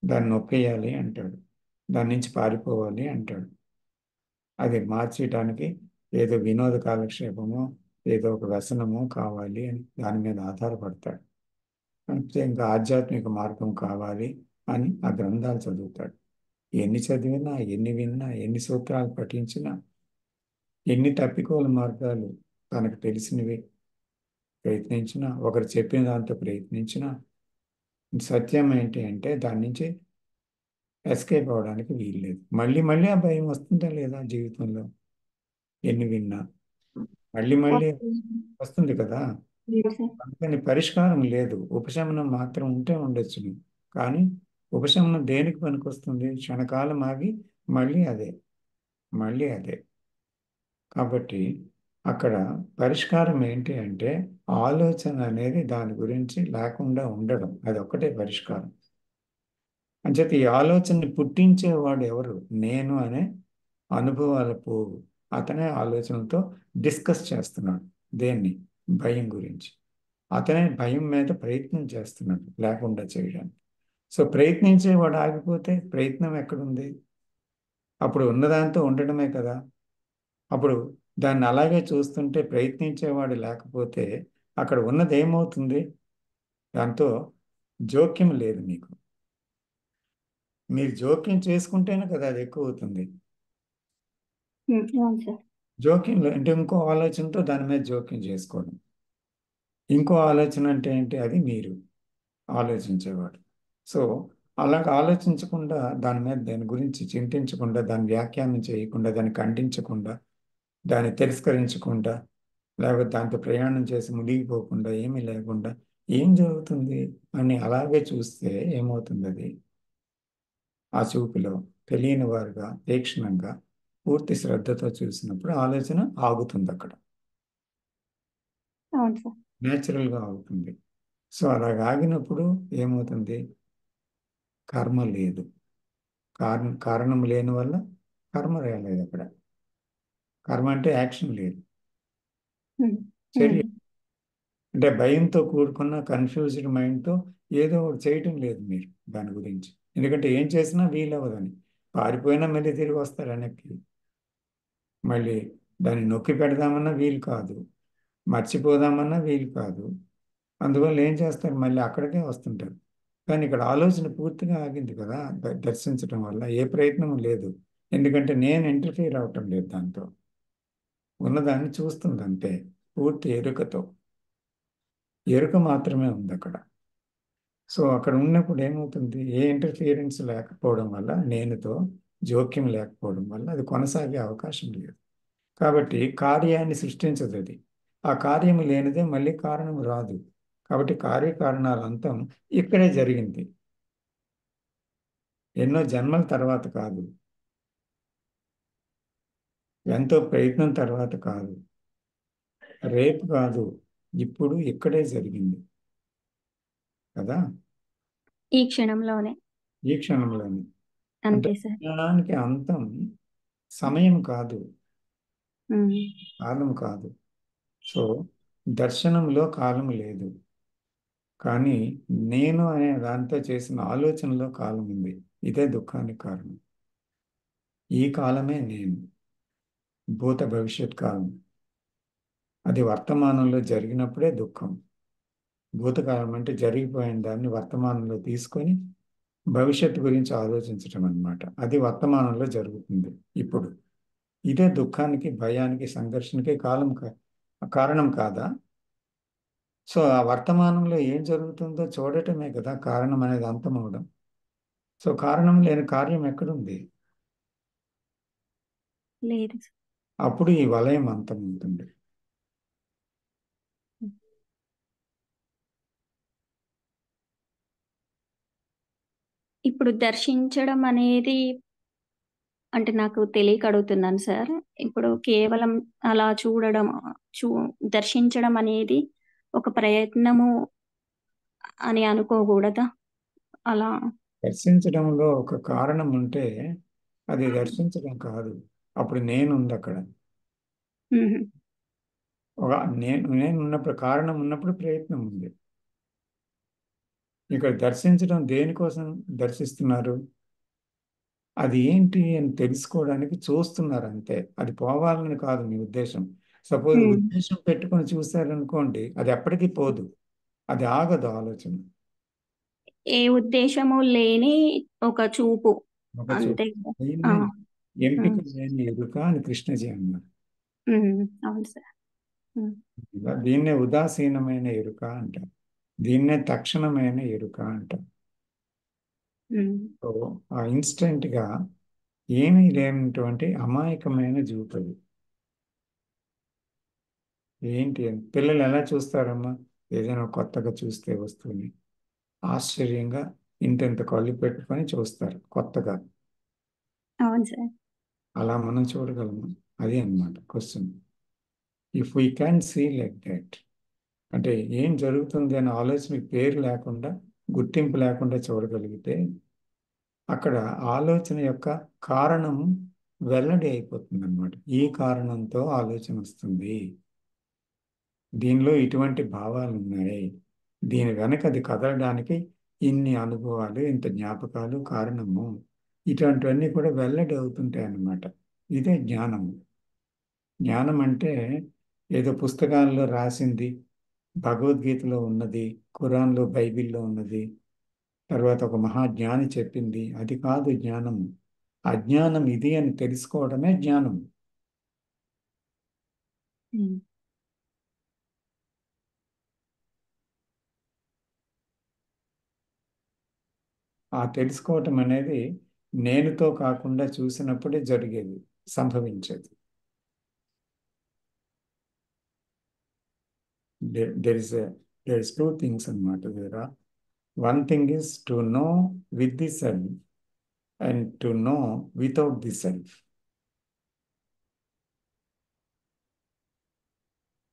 దాన్ని నొక్కేయాలి అంటాడు. దాని నుంచి పారిపోవాలి అంటాడు. అది మార్చేయటానికి ఏదో వినోద కాలక్షేపమో ఏదో ఒక వ్యసనమో కావాలి అని దాని మీద ఆధారపడతాడు. అంటే ఇంకా ఆధ్యాత్మిక మార్గం కావాలి అని ఆ గ్రంథాలు చదువుతాడు. ఎన్ని చదివినా, ఎన్ని విన్నా, ఎన్ని సూత్రాలు పఠించినా, ఎన్ని తప్పికోల మార్గాలు తనకు తెలిసినవి ప్రయత్నించినా, ఒకరు చెప్పిన దాంతో ప్రయత్నించినా, సత్యం ఏంటి అంటే దాని నుంచి ఎస్కేప్ అవడానికి వీల్లేదు. మళ్ళీ మళ్ళీ ఆ భయం వస్తుందా లేదా జీవితంలో? ఎన్ని విన్నా మళ్ళీ మళ్ళీ వస్తుంది కదా. లేదు సార్. అందుకని పరిష్కారం లేదు, ఉపశమనం మాత్రం ఉంటే ఉండొచ్చును. కానీ ఉపశమనం దేనికి పనికొస్తుంది? క్షణకాలం ఆగి మళ్ళీ అదే, మళ్ళీ అదే. కాబట్టి అక్కడ పరిష్కారం ఏంటి అంటే ఆలోచన అనేది దాని గురించి లేకుండా ఉండడం, అది ఒక్కటే పరిష్కారం. అంచేత ఈ ఆలోచనని పుట్టించేవాడు ఎవరు? నేను అనే అనుభవాల పోగు. అతనే ఆలోచనతో డిస్కస్ చేస్తున్నాడు. దేన్ని? భయం గురించి. అతనే భయం మీద ప్రయత్నం చేస్తున్నాడు లేకుండా చేయడానికి. సో ప్రయత్నించేవాడు ఆగిపోతే ప్రయత్నం ఎక్కడుంది? అప్పుడు ఉన్నదాంతో ఉండడమే కదా. అప్పుడు దాన్ని అలాగే చూస్తుంటే ప్రయత్నించేవాడు లేకపోతే అక్కడ ఉన్నది ఏమవుతుంది? దాంతో జోక్యం లేదు మీకు. మీరు జోక్యం చేసుకుంటేనే కదా అది ఎక్కువ అవుతుంది. అవును సార్. జోక్యం అంటే ఇంకో ఆలోచనతో దాని మీద జోక్యం చేసుకోవడం. ఇంకో ఆలోచన అంటే ఏంటి? అది మీరు ఆలోచించేవాడు. సో అలాగ ఆలోచించకుండా దాని మీద దాని గురించి చింతించకుండా దాన్ని వ్యాఖ్యానం చేయకుండా దాన్ని ఖండించకుండా దాన్ని తిరస్కరించకుండా లేకపోతే దాంతో ప్రయాణం చేసి మునిగిపోకుండా ఏమీ లేకుండా ఏం జరుగుతుంది అని అలాగే చూస్తే ఏమవుతుంది? అది ఆ చూపులో తెలియని వారుగా తీక్షణంగా పూర్తి శ్రద్ధతో చూసినప్పుడు ఆలోచన ఆగుతుంది అక్కడ. అవును సార్. నేచురల్గా ఆగుతుంది. సో అలాగ ఆగినప్పుడు ఏమవుతుంది? కర్మ లేదు. కారణం లేని వల్ల కర్మ రాలేదు అక్కడ. కర్మ అంటే యాక్షన్ లేదు, ఉమ్, చర్య. ఉమ్, అంటే భయంతో కూడుకున్న కన్ఫ్యూజ్డ్ మైండ్తో ఏదో ఒకటి చేయటం లేదు మీరు దాని గురించి. ఎందుకంటే ఏం చేసినా వీలవ్వదని. పారిపోయినా మళ్ళీ తిరిగి వస్తారు వెనక్కి. మళ్ళీ దాన్ని నొక్కి పెడదామన్నా వీలు కాదు, మర్చిపోదామన్నా వీలు కాదు. అందువల్ల ఏం చేస్తారు? మళ్ళీ అక్కడికే వస్తుంటారు. కానీ ఇక్కడ ఆలోచన పూర్తిగా ఆగింది కదా దర్శించడం వల్ల ఏ ప్రయత్నం లేదు. ఎందుకంటే నేను ఇంటర్ఫీర్ అవటం లేదు దాంతో. ఉన్నదాన్ని చూస్తుంది అంతే, పూర్తి ఎరుకతో. ఎరుక మాత్రమే ఉంది అక్కడ. సో అక్కడ ఉన్నప్పుడు ఏమవుతుంది? ఏ ఇంటర్ఫియరెన్స్ లేకపోవడం వల్ల, నేనుతో జోక్యం లేకపోవడం వల్ల అది కొనసాగే అవకాశం లేదు. కాబట్టి కార్యాన్ని సృష్టించదు అది. ఆ కార్యము లేనిదే మళ్ళీ కారణం రాదు. కాబట్టి కార్యకారణాల అంతం ఇక్కడే జరిగింది. ఎన్నో జన్మల తర్వాత కాదు, ఎంతో ప్రయత్నం తర్వాత కాదు, రేపు కాదు, ఇప్పుడు ఇక్కడే జరిగింది కదా. ఈ క్షణంలోనే. ఈ క్షణంలోనే. అంటే అంతే సార్. జ్ఞానానికి అంతం సమయం కాదు, ఉమ్, కాలం కాదు. సో దర్శనంలో కాలం లేదు. కానీ నేను అనే దాంతో చేసిన ఆలోచనలో కాలం ఉంది. ఇదే దుఃఖానికి కారణం. ఈ కాలమే నేను. భూత భవిష్యత్ కాలం. అది వర్తమానంలో జరిగినప్పుడే దుఃఖం. భూతకాలం అంటే జరిగిపోయిన దాన్ని వర్తమానంలో తీసుకొని భవిష్యత్తు గురించి ఆలోచించటం అన్నమాట. అది వర్తమానంలో జరుగుతుంది ఇప్పుడు. ఇదే దుఃఖానికి, భయానికి, సంఘర్షణకి కారణం కాదా? సో ఆ వర్తమానంలో ఏం జరుగుతుందో చూడటమే కదా కారణం అనేది అంతమవడం. సో కారణం లేని కార్యం ఎక్కడుంది? లేదు సార్. అప్పుడు ఈ వలయం అంతమవుతుంది. ఇప్పుడు దర్శించడం అనేది అంటే నాకు తెలియక అడుగుతున్నాను సార్. ఇప్పుడు కేవలం అలా చూడడం చూ దర్శించడం అనేది ఒక ప్రయత్నము అని అనుకోకూడదా? అలా దర్శించడంలో ఒక కారణం ఉంటే అది దర్శించడం కాదు. అప్పుడు నేనుంది అక్కడ. హుహు. ఒక నేను ఉన్నప్పుడు, కారణం ఉన్నప్పుడు ప్రయత్నం ఉంది. ఇక్కడ దర్శించడం దేనికోసం దర్శిస్తున్నారు? అది ఏంటి అని తెలుసుకోవడానికి చూస్తున్నారు అంతే. అది పోవాలని కాదు మీ ఉద్దేశం. సపోజ్ హ్మ్. ఉద్దేశం పెట్టుకొని చూశారనుకోండి, అది ఎప్పటికీ పోదు. అది ఆగదు ఆలోచన. ఏ ఉద్దేశము లేని ఒక చూపు. ఒక అంతే చూపు. కదా! ఆ! దీన్నే ఎంపిక హ్మ్. లేని ఎరుక అని కృష్ణజీ అన్నారు. హ్మ్. అవును సార్. హ్మ్. దీన్నే ఉదాసీనమైన ఎరుక అంటారు. దీన్నే తక్షణమైన ఎరుక అంటారు. హ్మ్. సో ఆ ఇన్స్టెంట్ గా ఏమీ లేనటువంటి అమాయకమైన చూపది. ఏంటి అని పిల్లలు ఎలా చూస్తారమ్మా? ఏదైనా కొత్తగా చూస్తే వస్తువుని ఆశ్చర్యంగా ఇంతెంత కళ్ళు పెట్టుకొని చూస్తారు కొత్తగా. అవును సార్. అలా మనం చూడగలము. అది అన్నమాట question. If we can see like that, అంటే ఏం జరుగుతుంది అనే ఆలోచనకి పేరు లేకుండా, గుర్తింపు లేకుండా చూడగలిగితే అక్కడ ఆలోచన యొక్క కారణం వెల్లడి అయిపోతుంది అన్నమాట. ఈ కారణంతో ఆలోచన వస్తుంది, దీనిలో ఇటువంటి భావాలు ఉన్నాయి, దీని వెనక అది కదలడానికి ఇన్ని అనుభవాలు, ఇంత జ్ఞాపకాలు కారణము, ఇటువంటివన్నీ కూడా వెల్లడి అవుతుంటాయి అన్నమాట. ఇదే జ్ఞానము. జ్ఞానం అంటే ఏదో పుస్తకాల్లో రాసింది, భగవద్గీతలో ఉన్నది, ఖురాన్లో, బైబిల్లో ఉన్నది, తర్వాత ఒక మహాజ్ఞాని చెప్పింది, అది కాదు జ్ఞానం. అజ్ఞానం ఇది అని తెలుసుకోవడమే జ్ఞానం. హ్మ్. ఆ తెలుసుకోవటం అనేది నేనుతో కాకుండా చూసినప్పుడే జరిగేది, సంభవించేది. There is there is two things అన్నమాట. వేరా one thing is to know with the self and to know without the self.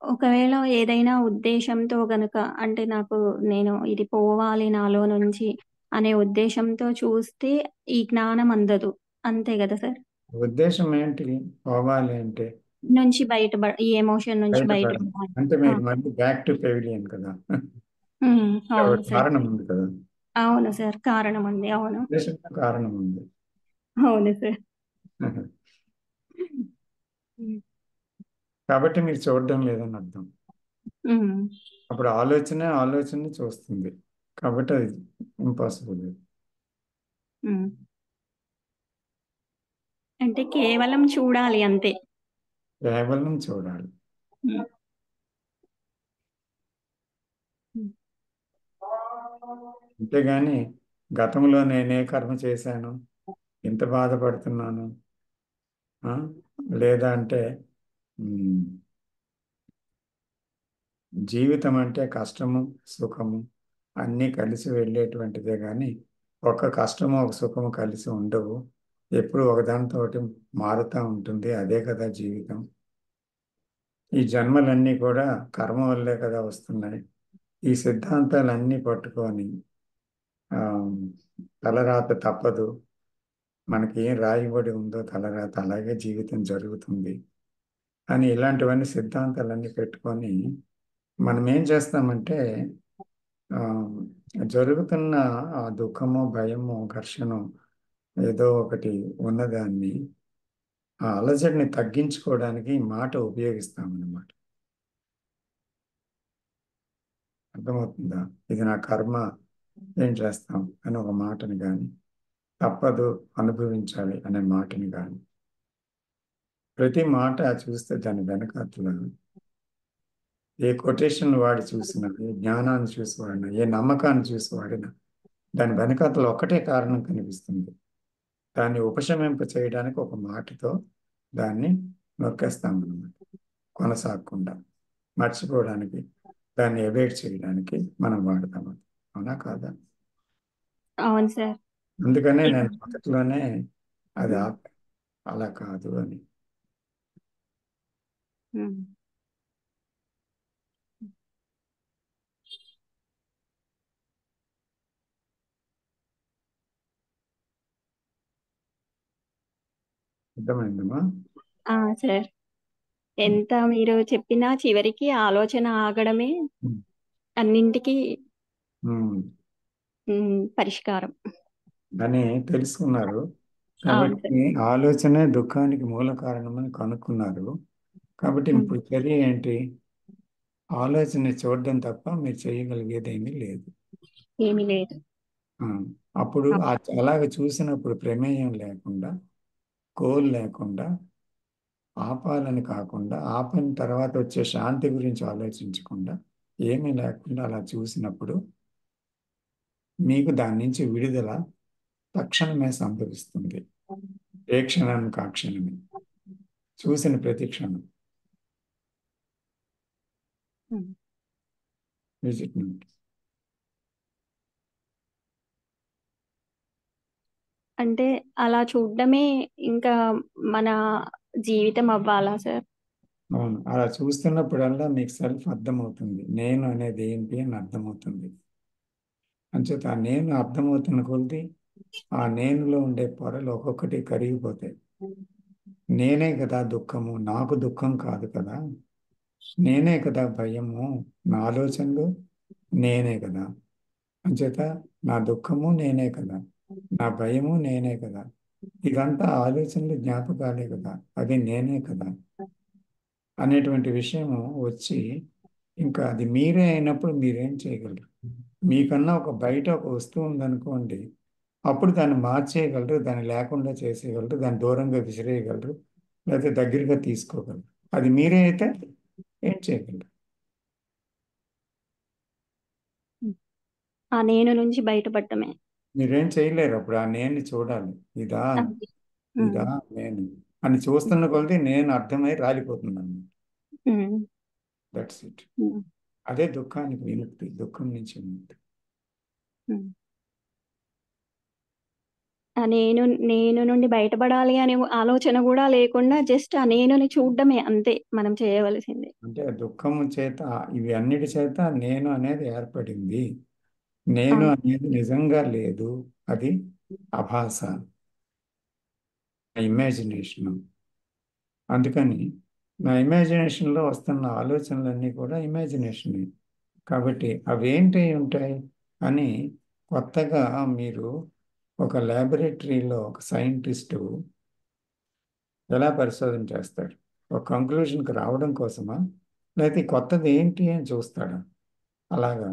ఒకవేళ ఏదైనా ఉద్దేశంతో గనక అంటే నేను ఇది పోవాలి నాలో నుంచి అనే ఉద్దేశంతో చూస్తే ఈ జ్ఞానం అందదు. అంతే గదా సార్? ఉద్దేశం ఏంటి పోవాలి అంటే? ఈ ఎమోషన్ నుంచి బయటపడాలి బయటపడాలి. అంటే ఆ! మీరు మళ్ళీ బ్యాక్ టు పెవిలియన్ కదా. హ్మ్. ఒక అవును సార్. కారణం ఉంది కదా. అవును సార్. కారణం ఉంది. అవును. ఉద్దేశంతో కారణం ఉంది. అవును సార్. హ్మ్. కాబట్టి మీరు చూడడం లేదని అర్థం. హ్మ్. అప్పుడు ఆలోచనని చూస్తుంది. కాబట్టి అది ఇంపాసిబుల్. హ్మ్. అంటే కేవలం చూడాలి అంతే. కేవలం చూడాలి. హ్మ్. హ్మ్. అంతేగాని గతంలో నేనే కర్మ చేశాను, ఎంత బాధపడుతున్నాను, ఆ? లేదా అంటే ఉమ్, జీవితం అంటే కష్టము సుఖము అన్నీ కలిసి వెళ్ళేటువంటిదే కానీ ఒక కష్టము ఒక సుఖము కలిసి ఉండవు. ఎప్పుడు ఒకదానితోటి మారుతూ ఉంటుంది. అదే కదా జీవితం. ఈ జన్మలన్నీ కూడా కర్మ వల్లే కదా వస్తున్నాయి. ఈ సిద్ధాంతాలన్నీ పట్టుకొని ఆ, తలరాత తప్పదు, మనకి ఏం రాయబడి ఉందో తలరాత అలాగే జీవితం జరుగుతుంది అని ఇలాంటివన్నీ సిద్ధాంతాలన్నీ పెట్టుకొని మనం ఏం చేస్తామంటే ఆ, జరుగుతున్న ఆ దుఃఖము భయము ఘర్షణ ఏదో ఒకటి ఉన్నదాన్ని, ఆ అలజడిని తగ్గించుకోవడానికి ఈ మాట ఉపయోగిస్తామన్నమాట. అర్థమవుతుందా? ఇది నా కర్మ, ఏం చేస్తాం అని ఒక మాటని కానీ, తప్పదు అనుభవించాలి అనే మాటని కానీ, ప్రతి మాట చూస్తే దాని వెనకాతల ఏ కొటేషన్ వాడి చూసినా, ఏ జ్ఞానాన్ని చూసి వాడినా, ఏ నమ్మకాన్ని చూసి వాడినా దాని వెనకాతల ఒకటే కారణం కనిపిస్తుంది. దాన్ని ఉపశమింప చేయడానికి ఒక మాటతో దాన్ని నొక్కేస్తాం అన్నమాట. కొనసాగకుండా మర్చిపోవడానికి, దాన్ని అవాయిడ్ చేయడానికి మనం వాడతాం. అవునా కాదా? అవును సార్. అందుకనే నేను మొదట్లోనే అది అలా కాదు అని. ఉమ్. అర్థమైందమ్మా? సార్, ఎంత మీరు చెప్పినా చివరికి ఆలోచన ఆగడమే ఉమ్. అన్నింటికి ఉమ్. పరిష్కారం. అని తెలుసుకున్నారు. అవును సార్. కాబట్టి ఆలోచనే దుఃఖానికి మూల కారణమని కనుక్కున్నారు. కాబట్టి ఉమ్. ఇప్పుడు చర్య ఏంటి? ఆలోచన చూడడం తప్ప మీరు చేయగలిగేది ఏమీ లేదు. ఏమీ లేదు. ఆ, అప్పుడు అవును. అలాగ చూసినప్పుడు ప్రమేయం లేకుండా, గోల్ లేకుండా, ఆపాలని కాకుండా, ఆపిన తర్వాత వచ్చే శాంతి గురించి ఆలోచించకుండా, ఏమీ లేకుండా అలా చూసినప్పుడు మీకు దాని నుంచి విడుదల తక్షణమే సంభవిస్తుంది. ఏ క్షణానికి ఆ క్షణమే, చూసిన ప్రతి క్షణం. ఉమ్. విజిట్ నోట్. అంటే అలా చూడడమే ఇంకా మన జీవితం అవ్వాలా సార్? అవును, అలా చూస్తున్నప్పుడల్లా మీకు సెల్ఫ్ అర్థమవుతుంది. నేను అనేది ఏంటి అని అర్థమవుతుంది. అంచేత ఆ నేను అర్థమవుతున్న కొద్దీ ఆ నేనులో ఉండే పొరలు ఒక్కొక్కటి కరిగిపోతాయి. నేనే కదా దుఃఖము, నాకు దుఃఖం కాదు కదా. నేనే కదా భయము, నా ఆలోచనలు నేనే కదా. అంచేత నా దుఃఖము నేనే కదా, నా భయము నేనే కదా. ఇదంతా ఆలోచనలు, జ్ఞాపకాలే కదా, అది నేనే కదా అనేటువంటి విషయము వచ్చి, ఇంకా అది మీరే అయినప్పుడు మీరేం చేయగలరు? మీకన్నా ఒక బయట ఒక వస్తువు ఉందనుకోండి, అప్పుడు దాన్ని మార్చేయగలరు, దాన్ని లేకుండా చేసేయగలరు, దాన్ని దూరంగా విసిరేయగలరు, లేకపోతే దగ్గరగా తీసుకోగలరు. అది మీరే అయితే ఏం చేయగలరు? ఆ నేను నుంచి బయటపడటమే. మీరేం చేయలేరు. అప్పుడు ఆ నేను చూడాలి. ఇదా అంతే. ఉమ్. ఇదా నేను అని చూస్తున్న కొద్దీ నేను అర్థమై రాలిపోతున్నాను. ఉమ్. That's it. ఉమ్. అదే దుఃఖానికి విముక్తి, దుఃఖం నుంచి విముక్తి. ఉమ్. ఆ నేను నేను నుండి బయటపడాలి అనే ఆలోచన కూడా లేకుండా జస్ట్ ఆ నేనుని చూడడమే అంతే మనం చేయవలసింది. అంటే దుఃఖము చేత, ఇవి అన్నిటి చేత నేను అనేది ఏర్పడింది. నేను అవును. అనేది నిజంగా లేదు. అది అభాస, ఇమాజినేషన్. అందుకని నా ఇమాజినేషన్లో వస్తున్న ఆలోచనలన్నీ కూడా ఇమాజినేషన్. కాబట్టి అవేంటి ఉంటాయి అని కొత్తగా మీరు ఒక ల్యాబొరేటరీలో ఒక సైంటిస్టు ఎలా పరిశోధన చేస్తాడు? ఒక కంక్లూషన్కి రావడం కోసమా, లేకపోతే ఈ కొత్తది ఏంటి అని చూస్తాడా? అలాగా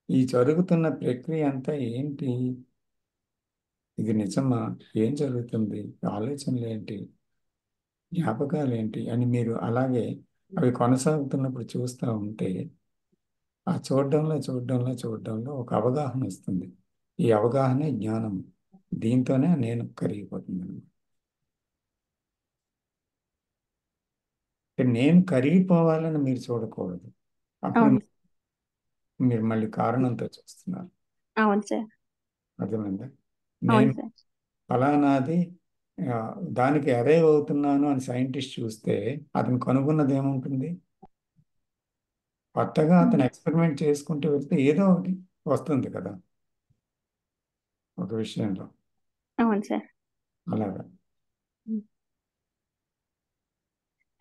ఈ జరుగుతున్న ప్రక్రియ అంతా ఏంటి, ఇది నిజమా, ఏం జరుగుతుంది, ఆలోచనలు ఏంటి, జ్ఞాపకాలు ఏంటి అని మీరు అలాగే అవి కొనసాగుతున్నప్పుడు చూస్తూ ఉంటే, ఆ చూడడంలో ఒక అవగాహన వస్తుంది. ఈ అవగాహనే జ్ఞానం. దీంతోనే నేను కరిగిపోతుంది. నేను కరిగిపోవాలని మీరు చూడకూడదు. అప్పుడు అవును. మీరు మళ్ళీ కారణంతో చూస్తున్నారు. అవును సార్. అర్థమైందా? అవును నేను సార్. ఫలానాది ఆ, దానికి అరైవ్ అవుతున్నాను అని సైంటిస్ట్ చూస్తే అతను కనుగొన్నది ఏముంటుంది? కొత్తగా ఉమ్. అతను ఎక్స్పెరిమెంట్ చేసుకుంటూ వెళ్తే ఏదో ఒకటి వస్తుంది కదా ఒక విషయంలో. అవును సార్. అలాగా.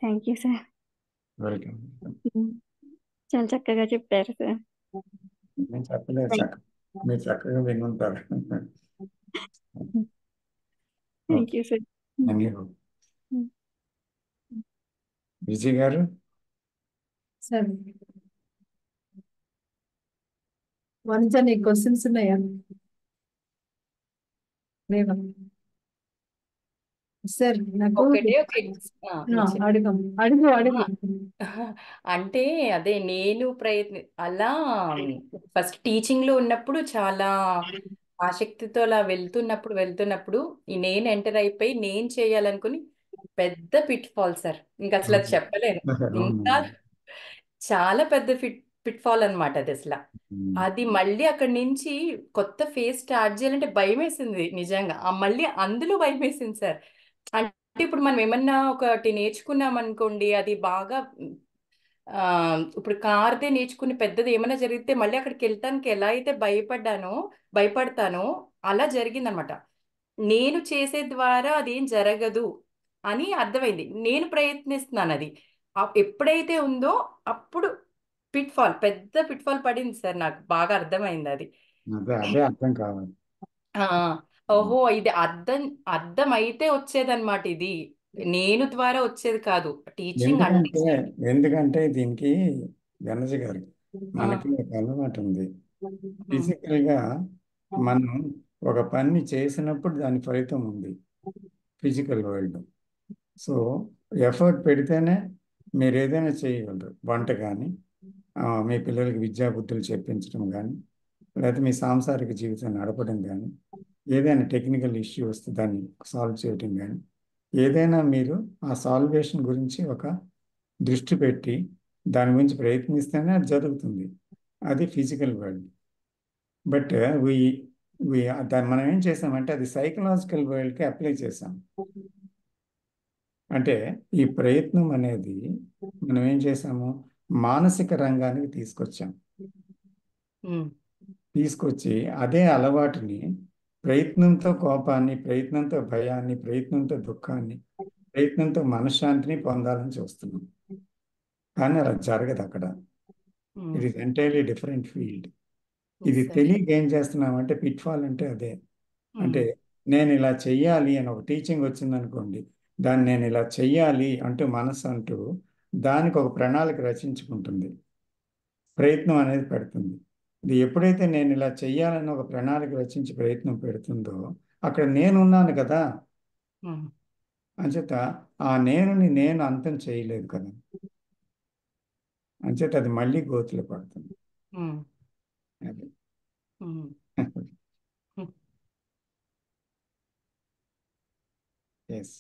Thank you sir. వెల్కమ్. చాలా చక్కగా చెప్పారు సార్. నేను చెప్పలేదు థ్యాంక్ మీరు చక్కగా వినుంటారు. Thank okay. You sir. మీరు విజయ్ గారు. సరే వనిజ, నీ క్వశ్చన్స్ ఉన్నాయా? లేవా? సార్ నాకు ఒకటే ఒక అడుగు అడుగు అడుగు. అంటే అదే నేను అలా ఫస్ట్ టీచింగ్ లో ఉన్నప్పుడు చాలా ఆసక్తితో అలా వెళ్తున్నప్పుడు ఈ నేను ఎంటర్ అయిపోయి నేను చేయాలనుకుని పెద్ద పిట్ ఫాల్ సార్. ఇంకా అసలు అది చెప్పలేను. అవును. ఇంకా చాలా పెద్ద పిట్ ఫాల్ అనమాట అది అసలు. అది మళ్ళీ అక్కడి నుంచి కొత్త ఫేజ్ స్టార్ట్ చేయాలంటే భయం వేసింది నిజంగా. మళ్ళీ అందులో భయం వేసింది సార్. అంటే ఇప్పుడు మనం ఏమన్నా ఒకటి నేర్చుకున్నాం అనుకోండి, అది బాగా ఆ, ఇప్పుడు కార్దే నేర్చుకుని పెద్దది ఏమైనా జరిగితే మళ్ళీ అక్కడికి వెళ్ళటానికి ఎలా అయితే భయపడతానో అలా జరిగిందనమాట. నేను చేసే ద్వారా అదేం జరగదు అని అర్థమైంది. నేను ప్రయత్నిస్తున్నాను అది. ఎప్పుడైతే ఉందో అప్పుడు పెద్ద పిట్ ఫాల్ పడింది సార్. నాకు బాగా అర్థమైంది అది. అదే అర్థం కావాలి. ఆ, ఓహో ఇది అర్థం అయితే వచ్చేదన్నమాట. ఇది నేను ద్వారా వచ్చేది కాదు. టీచింగ్ అంటే ఎందుకంటే దీనికి గణజ గారు మనకి ఒక అలవాటు ఉంది. ఫిజికల్గా మనం ఒక పని చేసినప్పుడు దాని ఫలితం ఉంది ఫిజికల్ వరల్డ్. సో ఎఫర్ట్ పెడితేనే మీరు ఏదైనా చేయగలరు. వంట కానీ, మీ పిల్లలకి విద్యా బుద్ధులు చెప్పించడం కానీ, లేకపోతే మీ సాంసారిక జీవితం నడపడం కానీ, ఏదైనా టెక్నికల్ ఇష్యూ వస్తే దాన్ని సాల్వ్ చేయడం కానీ, ఏదైనా మీరు ఆ సాల్వేషన్ గురించి ఒక దృష్టి పెట్టి దాని గురించి ప్రయత్నిస్తేనే అది జరుగుతుంది. అది ఫిజికల్ వరల్డ్. బట్ మనం ఏం చేసామంటే అది సైకలాజికల్ వరల్డ్కి అప్లై చేసాం. అంటే ఈ ప్రయత్నం అనేది మనం ఏం చేసాము, మానసిక రంగానికి తీసుకొచ్చి అదే అలవాటుని ప్రయత్నంతో కోపాన్ని, ప్రయత్నంతో భయాన్ని, ప్రయత్నంతో దుఃఖాన్ని, ప్రయత్నంతో మనశ్శాంతిని పొందాలని చూస్తున్నాం. కానీ అలా జరగదు అక్కడ. It is entirely different field. ఇది తెలియక ఏం చేస్తున్నామంటే పిట్ ఫాల్ అంటే అదే. అంటే నేను ఇలా చెయ్యాలి అని ఒక టీచింగ్ వచ్చిందనుకోండి, దాన్ని నేను ఇలా చెయ్యాలి అంటూ మనసు అంటూ దానికి ఒక ప్రణాళిక రచించుకుంటుంది, ప్రయత్నం అనేది పెడుతుంది. ఇది ఎప్పుడైతే నేను ఇలా చెయ్యాలని ఒక ప్రణాళిక రచించి ప్రయత్నం పెడుతుందో అక్కడ నేనున్నాను కదా. అంచేత ఆ నేను అంతం చేయలేదు కదా. అంచేత అది మళ్ళీ గోతులో పడుతుంది. అది ఎస్.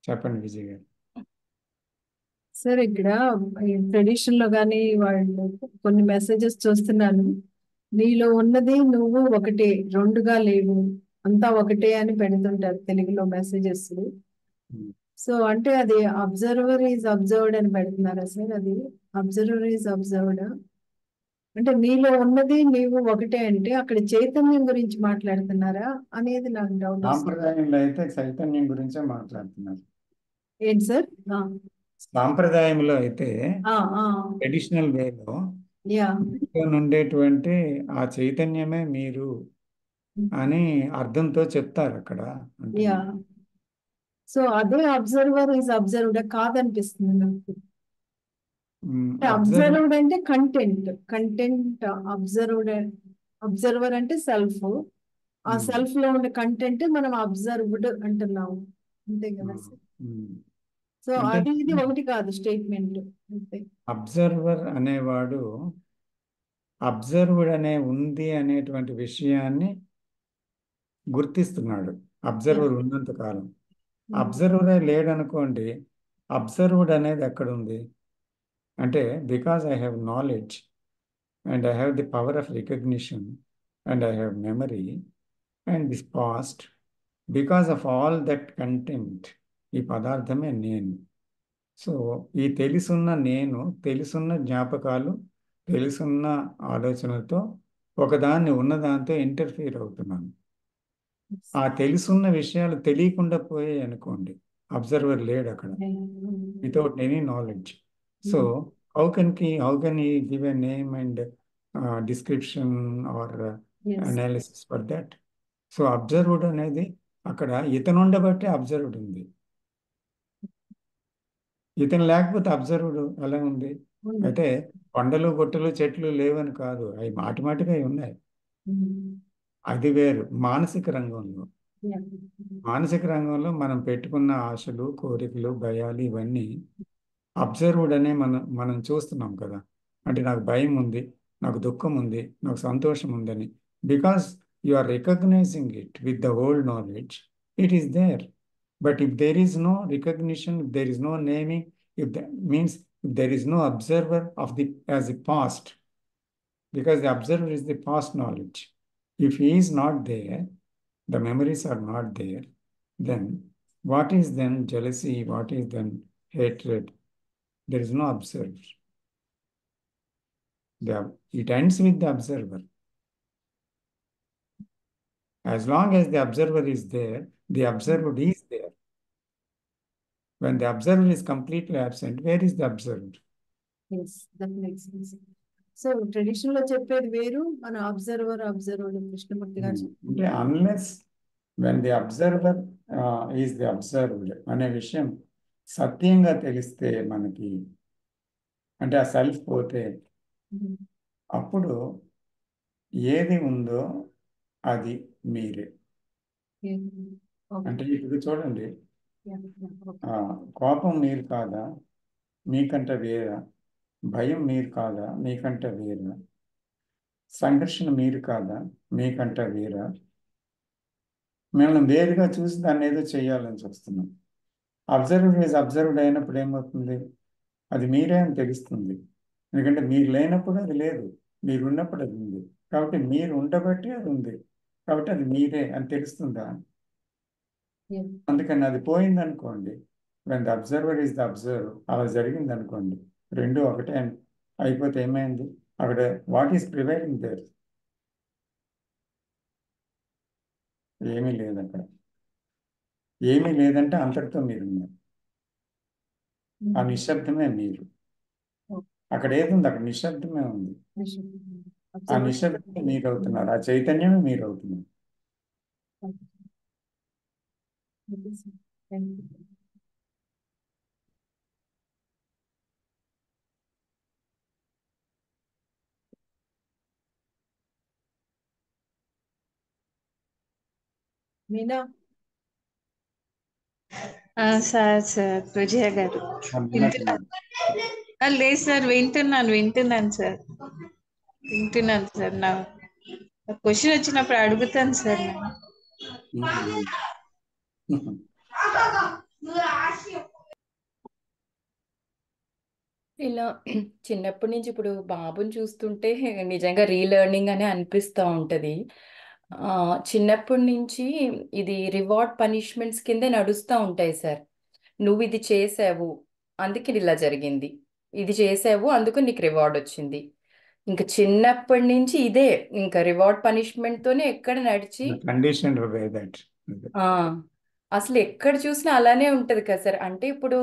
చెప్పండి విజయ్ గారు. సార్ ఇక్కడ ట్రెడిషన్ లో కానీ వాళ్ళు కొన్ని మెసేజెస్ చూస్తున్నాను. నీలో ఉన్నది నువ్వు ఒకటే, రెండుగా లేవు, అంతా ఒకటే అని పెడుతుంటారు తెలుగులో మెసేజెస్. సో అంటే అది అబ్జర్వర్ ఈజ్ అబ్జర్వ్డ్ అని పెడుతున్నారా సార్? అది అబ్జర్వర్ ఈజ్ అబ్జర్వ్డ్ అంటే నీలో ఉన్నది నీవు ఒకటే అంటే అక్కడ చైతన్యం గురించి మాట్లాడుతున్నారా అనేది నాకు డౌట్ వస్తుంది. సాంప్రదాయంలో అయితే చైతన్యం గురించే మాట్లాడుతున్నారు. ఏంటి సార్? సాంప్రదాయంలో అయితే ట్రెడిషనల్ వేలో ఉండేటువంటి ఆ చైతన్యమే మీరు అని అర్థంతో చెప్తారు అక్కడ. సో అదే అబ్జర్వర్ ఈజ్ అబ్జర్వ్డ్ కాదనిపిస్తుంది నాకు. అబ్జర్వ్డ్ అంటే కంటెంట్ అబ్జర్వర్ అంటే సెల్ఫ్. ఆ సెల్ఫ్ లో ఉండే కంటెంట్ మనం అబ్జర్వ్డ్ అంటున్నాము, అంతే కదా సార్? సో అది ఇది ఒకటి కాదు స్టేట్మెంట్. అబ్జర్వర్ అనేవాడు అబ్జర్వ్డ్ అనే ఉంది అనేటువంటి విషయాన్ని గుర్తిస్తున్నాడు అబ్జర్వర్ ఉన్నంత కాలం. అబ్జర్వరే లేడనుకోండి, అబ్జర్వ్డ్ అనేది ఎక్కడ ఉంది అంటే, because I have knowledge and I have the power of recognition and I have memory and this past, because of all that content, ఈ పదార్థమే నేను. సో ఈ తెలుసున్న జ్ఞాపకాలు, తెలుసున్న ఆలోచనలతో ఒకదాన్ని ఉన్నదాంతో ఇంటర్ఫియర్ అవుతున్నాను. ఆ తెలుసున్న విషయాలు తెలియకుండా పోయాయి అనుకోండి, అబ్జర్వర్ లేడు అక్కడ, without any knowledge. So how can he give a name and description or analysis for that? So observed అనేది అక్కడ ఇతను ఉండబట్టే అబ్జర్వ్డ్ ఉంది. ఇతను లేకపోతే అబ్జర్వ్డ్ ఎలా ఉంది? అయితే కొండలు, గుట్టలు, చెట్లు లేవని కాదు, అవి మాటిమాటిగా ఉన్నాయి. అది వేరు. మానసిక రంగంలో మనం పెట్టుకున్న ఆశలు, కోరికలు, భయాలు ఇవన్నీ అబ్జర్వ్డ్ అనే మనం చూస్తున్నాం కదా. అంటే నాకు భయం ఉంది, నాకు దుఃఖం ఉంది, నాకు సంతోషం ఉందని. Because you are recognizing it with the old knowledge, it is there. But if there is no recognition, if there is no naming, if means there is no observer as the past, because the observer is the past knowledge. If he is not there, the memories are not there, then what is then jealousy? What is then hatred? There is no observer. It ends with the observer. As long as the observer is there, the observed is there. When the observer is completely absent, where is the observer? Yes, that makes sense. So tradition లో చెప్పేది వేరు, మన observer Krishnamurthy గారు అంటే చెప్తున్నారు. Unless when the observer is the observed అనే విషయం సత్యంగా తెలిస్తే మనకి, అంటే ఆ సెల్ఫ్ పోతే, అప్పుడు ఏది ఉందో అది మీరే. అంటే ఇప్పుడు చూడండి, కోపం మీరు కాదా, మీకంటే వేరా? భయం మీరు కాదా, మీకంటే వేరా? సంఘర్షణ మీరు కాదా, మీకంటే వేరా? మేము వేరుగా చూసి దాన్ని ఏదో చేయాలని చూస్తున్నాం. అబ్జర్వ్డ్ అయినప్పుడు ఏమవుతుంది? అది మీరే అని తెలుస్తుంది. ఎందుకంటే మీరు లేనప్పుడు అది లేదు, మీరు ఉన్నప్పుడు అది ఉంది. కాబట్టి మీరు ఉండబట్టి అది ఉంది, కాబట్టి అది మీరే అని తెలుస్తుందా? అందుకని అది పోయింది అనుకోండి, when the observer is the observe, అలా జరిగింది అనుకోండి, రెండు ఒకటే అయిపోతే ఏమైంది? అక్కడ వాట్ ఈస్ ప్రివైలింగ్ దేర్? ఏమీ లేదు. అక్కడ ఏమీ లేదంటే అంతటితో మీరు ఉన్నారు. ఆ నిశ్శబ్దమే మీరు. అక్కడ ఏది ఉంది? అక్కడ నిశ్శబ్దమే ఉంది. ఆ నిశ్శబ్దమే మీరు అవుతున్నారు, ఆ చైతన్యమే మీరు అవుతున్నారు. మీనా సార్ విజయ గారు వింటున్నాను. లేదు సార్, వింటున్నాను సార్. నా క్వశ్చన్ వచ్చినప్పుడు అడుగుతాను సార్. ఇలా చిన్నప్పటి నుంచి ఇప్పుడు బాబుని చూస్తుంటే నిజంగా రీలెర్నింగ్ అనే అనిపిస్తూ ఉంటుంది. చిన్నప్పటి నుంచి ఇది రివార్డ్ పనిష్మెంట్స్ కిందే నడుస్తూ ఉంటాయి సార్. నువ్వు ఇది చేసావు అందుకే ఇలా జరిగింది, ఇది చేసావు అందుకు నీకు రివార్డ్ వచ్చింది. ఇంకా చిన్నప్పటి నుంచి ఇదే ఇంకా రివార్డ్ పనిష్మెంట్ తోనే ఎక్కడ నడిచి కండిషన్ దట్ అసలు ఎక్కడ చూసినా అలానే ఉంటది కదా సార్. అంటే ఇప్పుడు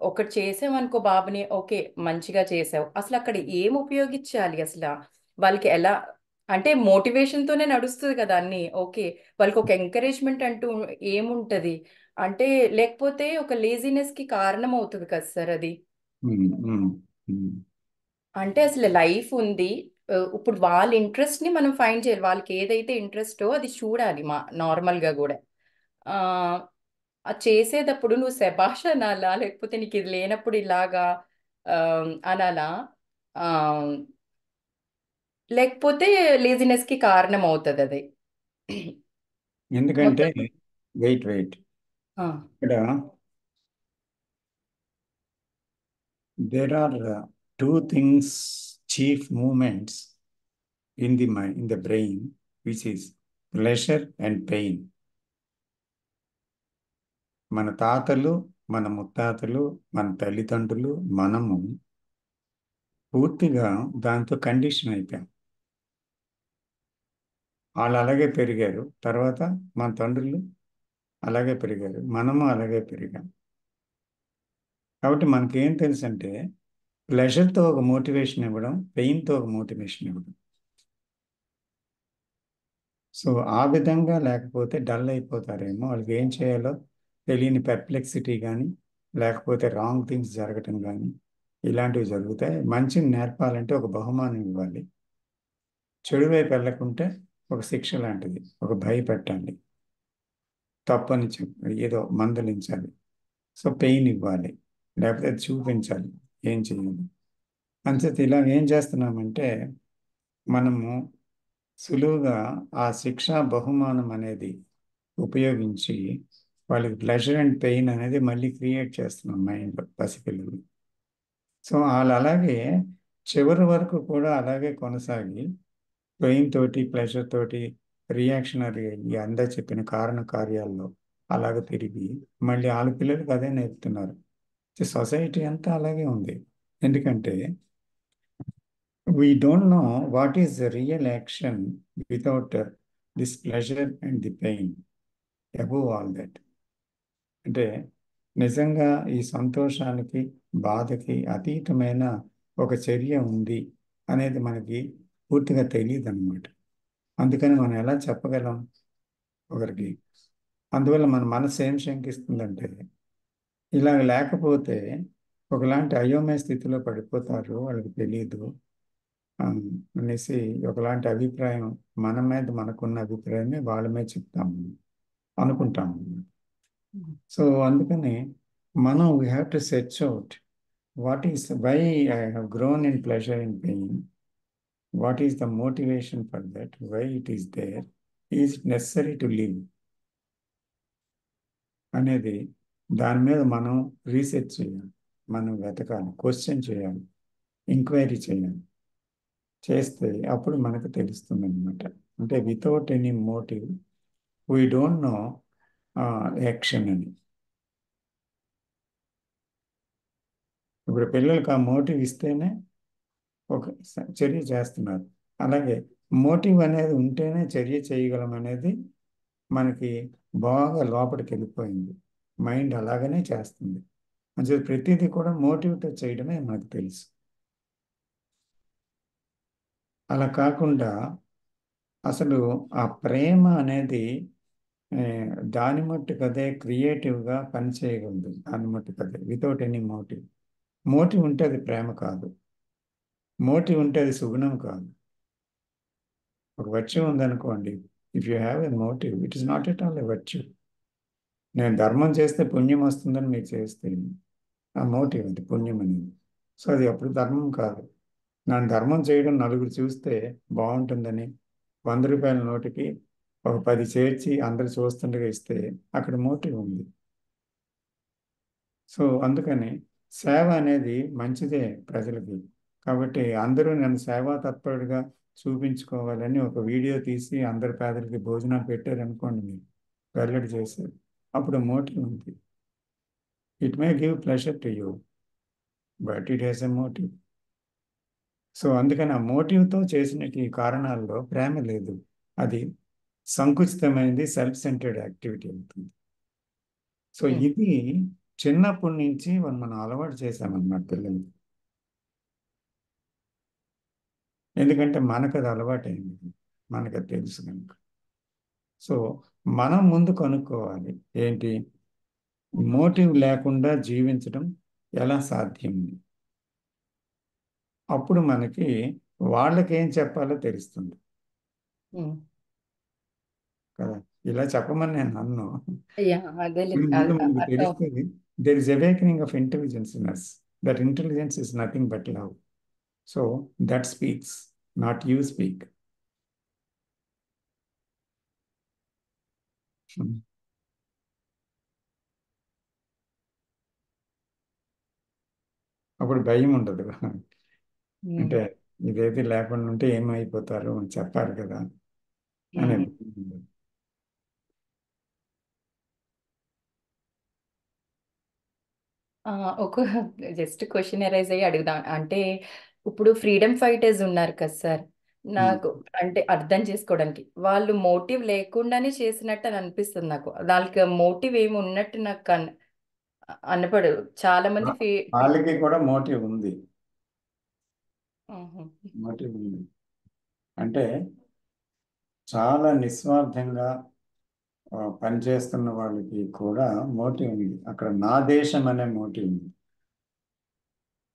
ఒకటి చేసామనుకో బాబుని, ఓకే మంచిగా చేసావు, అసలు అక్కడ ఏం ఉపయోగించాలి అసలు? వాళ్ళకి ఎలా అంటే మోటివేషన్ తోనే నడుస్తుంది కదా అన్ని. ఓకే, వాళ్ళకి ఒక ఎంకరేజ్మెంట్ అంటూ ఏముంటది అంటే, లేకపోతే ఒక లేజినెస్ కి కారణం అవుతుంది కదా సార్ అది. అంటే అసలు లైఫ్ ఉంది, ఇప్పుడు వాళ్ళ ఇంట్రెస్ట్ ని మనం ఫైండ్ చేయాలి. వాళ్ళకి ఏదైతే ఇంట్రెస్టో అది చూడాలి. నార్మల్ గా కూడా అది చేసేటప్పుడు నువ్వు శభాష్ అనాలా, లేకపోతే నీకు ఇది లేనప్పుడు ఇలాగా అనాలా, లేకపోతే లేజినెస్ కి కారణం అవుతుంది అది. ఎందుకంటే వెయిట్ ఇక్కడ there are two things, chief movements in the mind, in the brain, which is pleasure and pain. మన తాతలు, మన ముత్తాతలు, మన తల్లిదండ్రులు, మనము పూర్తిగా దాంతో కండిషన్ అయిపోయాం. వాళ్ళు అలాగే పెరిగారు, తర్వాత మన తండ్రులు అలాగే పెరిగారు, మనము అలాగే పెరిగాం. కాబట్టి మనకేం తెలుసు అంటే, ప్లెజర్తో ఒక మోటివేషన్ ఇవ్వడం, పెయిన్తో ఒక మోటివేషన్ ఇవ్వడం. సో ఆ విధంగా లేకపోతే డల్ అయిపోతారేమో, వాళ్ళకి ఏం చేయాలో తెలియని పెర్ప్లెక్సిటీ కానీ, లేకపోతే రాంగ్ థింగ్స్ జరగటం కానీ ఇలాంటివి జరుగుతాయి. మంచిని నేర్పాలంటే ఒక బహుమానం ఇవ్వాలి, చెడు వైపు వెళ్ళకుంటే ఒక శిక్ష లాంటిది, ఒక భయపెట్టాలి, తప్పని చెప్పి ఏదో మందలించాలి. సో పెయిన్ ఇవ్వాలి, లేకపోతే అది చూపించాలి ఏం చేయాలి. అంచేత ఇలా ఏం చేస్తున్నామంటే, మనము సులువుగా ఆ శిక్ష బహుమానం అనేది ఉపయోగించి వాళ్ళకి ప్లెజర్ అండ్ పెయిన్ అనేది మళ్ళీ క్రియేట్ చేస్తున్నాం మైండ్లో పసిపిల్లలు. సో వాళ్ళు అలాగే చివరి వరకు కూడా అలాగే కొనసాగి పెయిన్ తోటి ప్లెజర్ తోటి రియాక్షనరీ ఈ అందరు చెప్పిన కారణ కార్యాల్లో అలాగ తిరిగి మళ్ళీ వాళ్ళ పిల్లలకి అదే నేర్పుతున్నారు. సొసైటీ అంతా అలాగే ఉంది. ఎందుకంటే we don't know what is the real action without this pleasure and the pain above all that. అంటే నిజంగా ఈ సంతోషానికి బాధకి అతీతమైన ఒక చర్య ఉంది అనేది మనకి పూర్తిగా తెలియదు అనమాట. అందుకని మనం ఎలా చెప్పగలం ఒకరికి? అందువల్ల మన మనసు ఏం శంకిస్తుందంటే ఇలాగ లేకపోతే ఒకలాంటి అయోమయ స్థితిలో పడిపోతారు, వాళ్ళకి తెలియదు అనేసి ఒకలాంటి అభిప్రాయం మన మీద మనకున్న అభిప్రాయమే వాళ్ళ మీద చెప్తాము అనుకుంటాము. సో అందుకని మనం we have to search out what is why I have grown in pleasure in pain, what is the motivation for that, why it is there, is it necessary to live అనేది దాని మీద మనం research చేయాలి, మనం వెతకాలి, question చేయాలి, enquiry చేయాలి. చేస్తే అప్పుడు మనకు తెలుస్తుంది అనమాట. అంటే without any motive we don't know action అని. ఇప్పుడు పిల్లలకు ఆ మోటివ్ ఇస్తేనే ఒక చర్య చేస్తున్నారు. అలాగే మోటివ్ అనేది ఉంటేనే చర్య చేయగలం అనేది మనకి బాగా లోపలికి వెళ్ళిపోయింది. మైండ్ అలాగనే చేస్తుంది. అంటే ప్రతిదీ కూడా మోటివ్తో చేయడమే మనకు తెలుసు. అలా కాకుండా అసలు ఆ ప్రేమ అనేది దాని మట్టుకు అదే క్రియేటివ్గా పనిచేయగలదు. దాని మట్టుకు అదే వితౌట్ ఎనీ మోటివ్. మోటివ్ ఉంటే అది ప్రేమ కాదు, మోటివ్ ఉంటే అది సుగుణం కాదు. ఒక వర్చ్యూ ఉందనుకోండి, if you have a motive it is not at all a virtue. నేను ధర్మం చేస్తే పుణ్యం వస్తుందని మీరు చేస్తే ఆ మోటివ్ అది పుణ్యం అనేది. సో అది అప్పుడు ధర్మం కాదు. నన్ను ధర్మం చేయడం నలుగురు చూస్తే బాగుంటుందని 100 రూపాయల నోటికి ఒక 10 చేర్చి అందరు చూస్తుండగా ఇస్తే అక్కడ మోటివ్ ఉంది. సో అందుకని సేవ అనేది మంచిదే ప్రజలకి. కాబట్టి అందరూ నన్ను సేవా తత్పరుడిగా చూపించుకోవాలని ఒక వీడియో తీసి అందరు పేదలకి భోజనాలు పెట్టారనుకోండి, మీరు వెల్లడి చేశారు, అప్పుడు మోటివ్ ఉంది. It may give pleasure to you but it has a motive. So అందుకని ఆ మోటివ్తో చేసిన ఈ కారణాల్లో ప్రేమ లేదు, అది సంకుచితమైనది, సెల్ఫ్ సెంటర్డ్ యాక్టివిటీ అవుతుంది. సో ఇది చిన్నప్పటి నుంచి మనం అలవాటు చేసామన్నమాట పిల్లలకి. ఎందుకంటే మనకు అది అలవాటైంది, మనకు అది తెలుసు కనుక. సో మనం ముందు కనుక్కోవాలి, ఏంటి మోటివ్ లేకుండా జీవించడం ఎలా సాధ్యం. అప్పుడు మనకి వాళ్ళకి ఏం చెప్పాలో తెలుస్తుంది కదా. ఇలా చెప్పమని నేను అన్ను, ముందు మనకు తెలుస్తుంది. There is awakening of intelligence in us. That intelligence is nothing but love. So that speaks, not you speak. అప్పుడు భయం ఉండదు. అంటే ఇదేది లేకుండా ఉంటే ఏమైపోతారు అని చెప్పారు కదా అని. ఒక జస్ట్ క్వశ్చన్ అరైజ్ అయ్యి అడుగుదాం. అంటే ఇప్పుడు ఫ్రీడమ్ ఫైటర్స్ ఉన్నారు కదా సార్, నాకు అంటే అర్థం చేసుకోవడానికి వాళ్ళు మోటివ్ లేకుండానే చేసినట్టు అని అనిపిస్తుంది నాకు. వాళ్ళకి మోటివ్ ఏమి ఉన్నట్టు నాకు అనపడు. చాలా మంది వాళ్ళకి కూడా మోటివ్ ఉంది. మోటివ్ ఉంది అంటే చాలా నిస్వార్థంగా పనిచేస్తున్న వాళ్ళకి కూడా మోటివ్ ఉంది. అక్కడ నా దేశం అనే మోటివ్ ఉంది,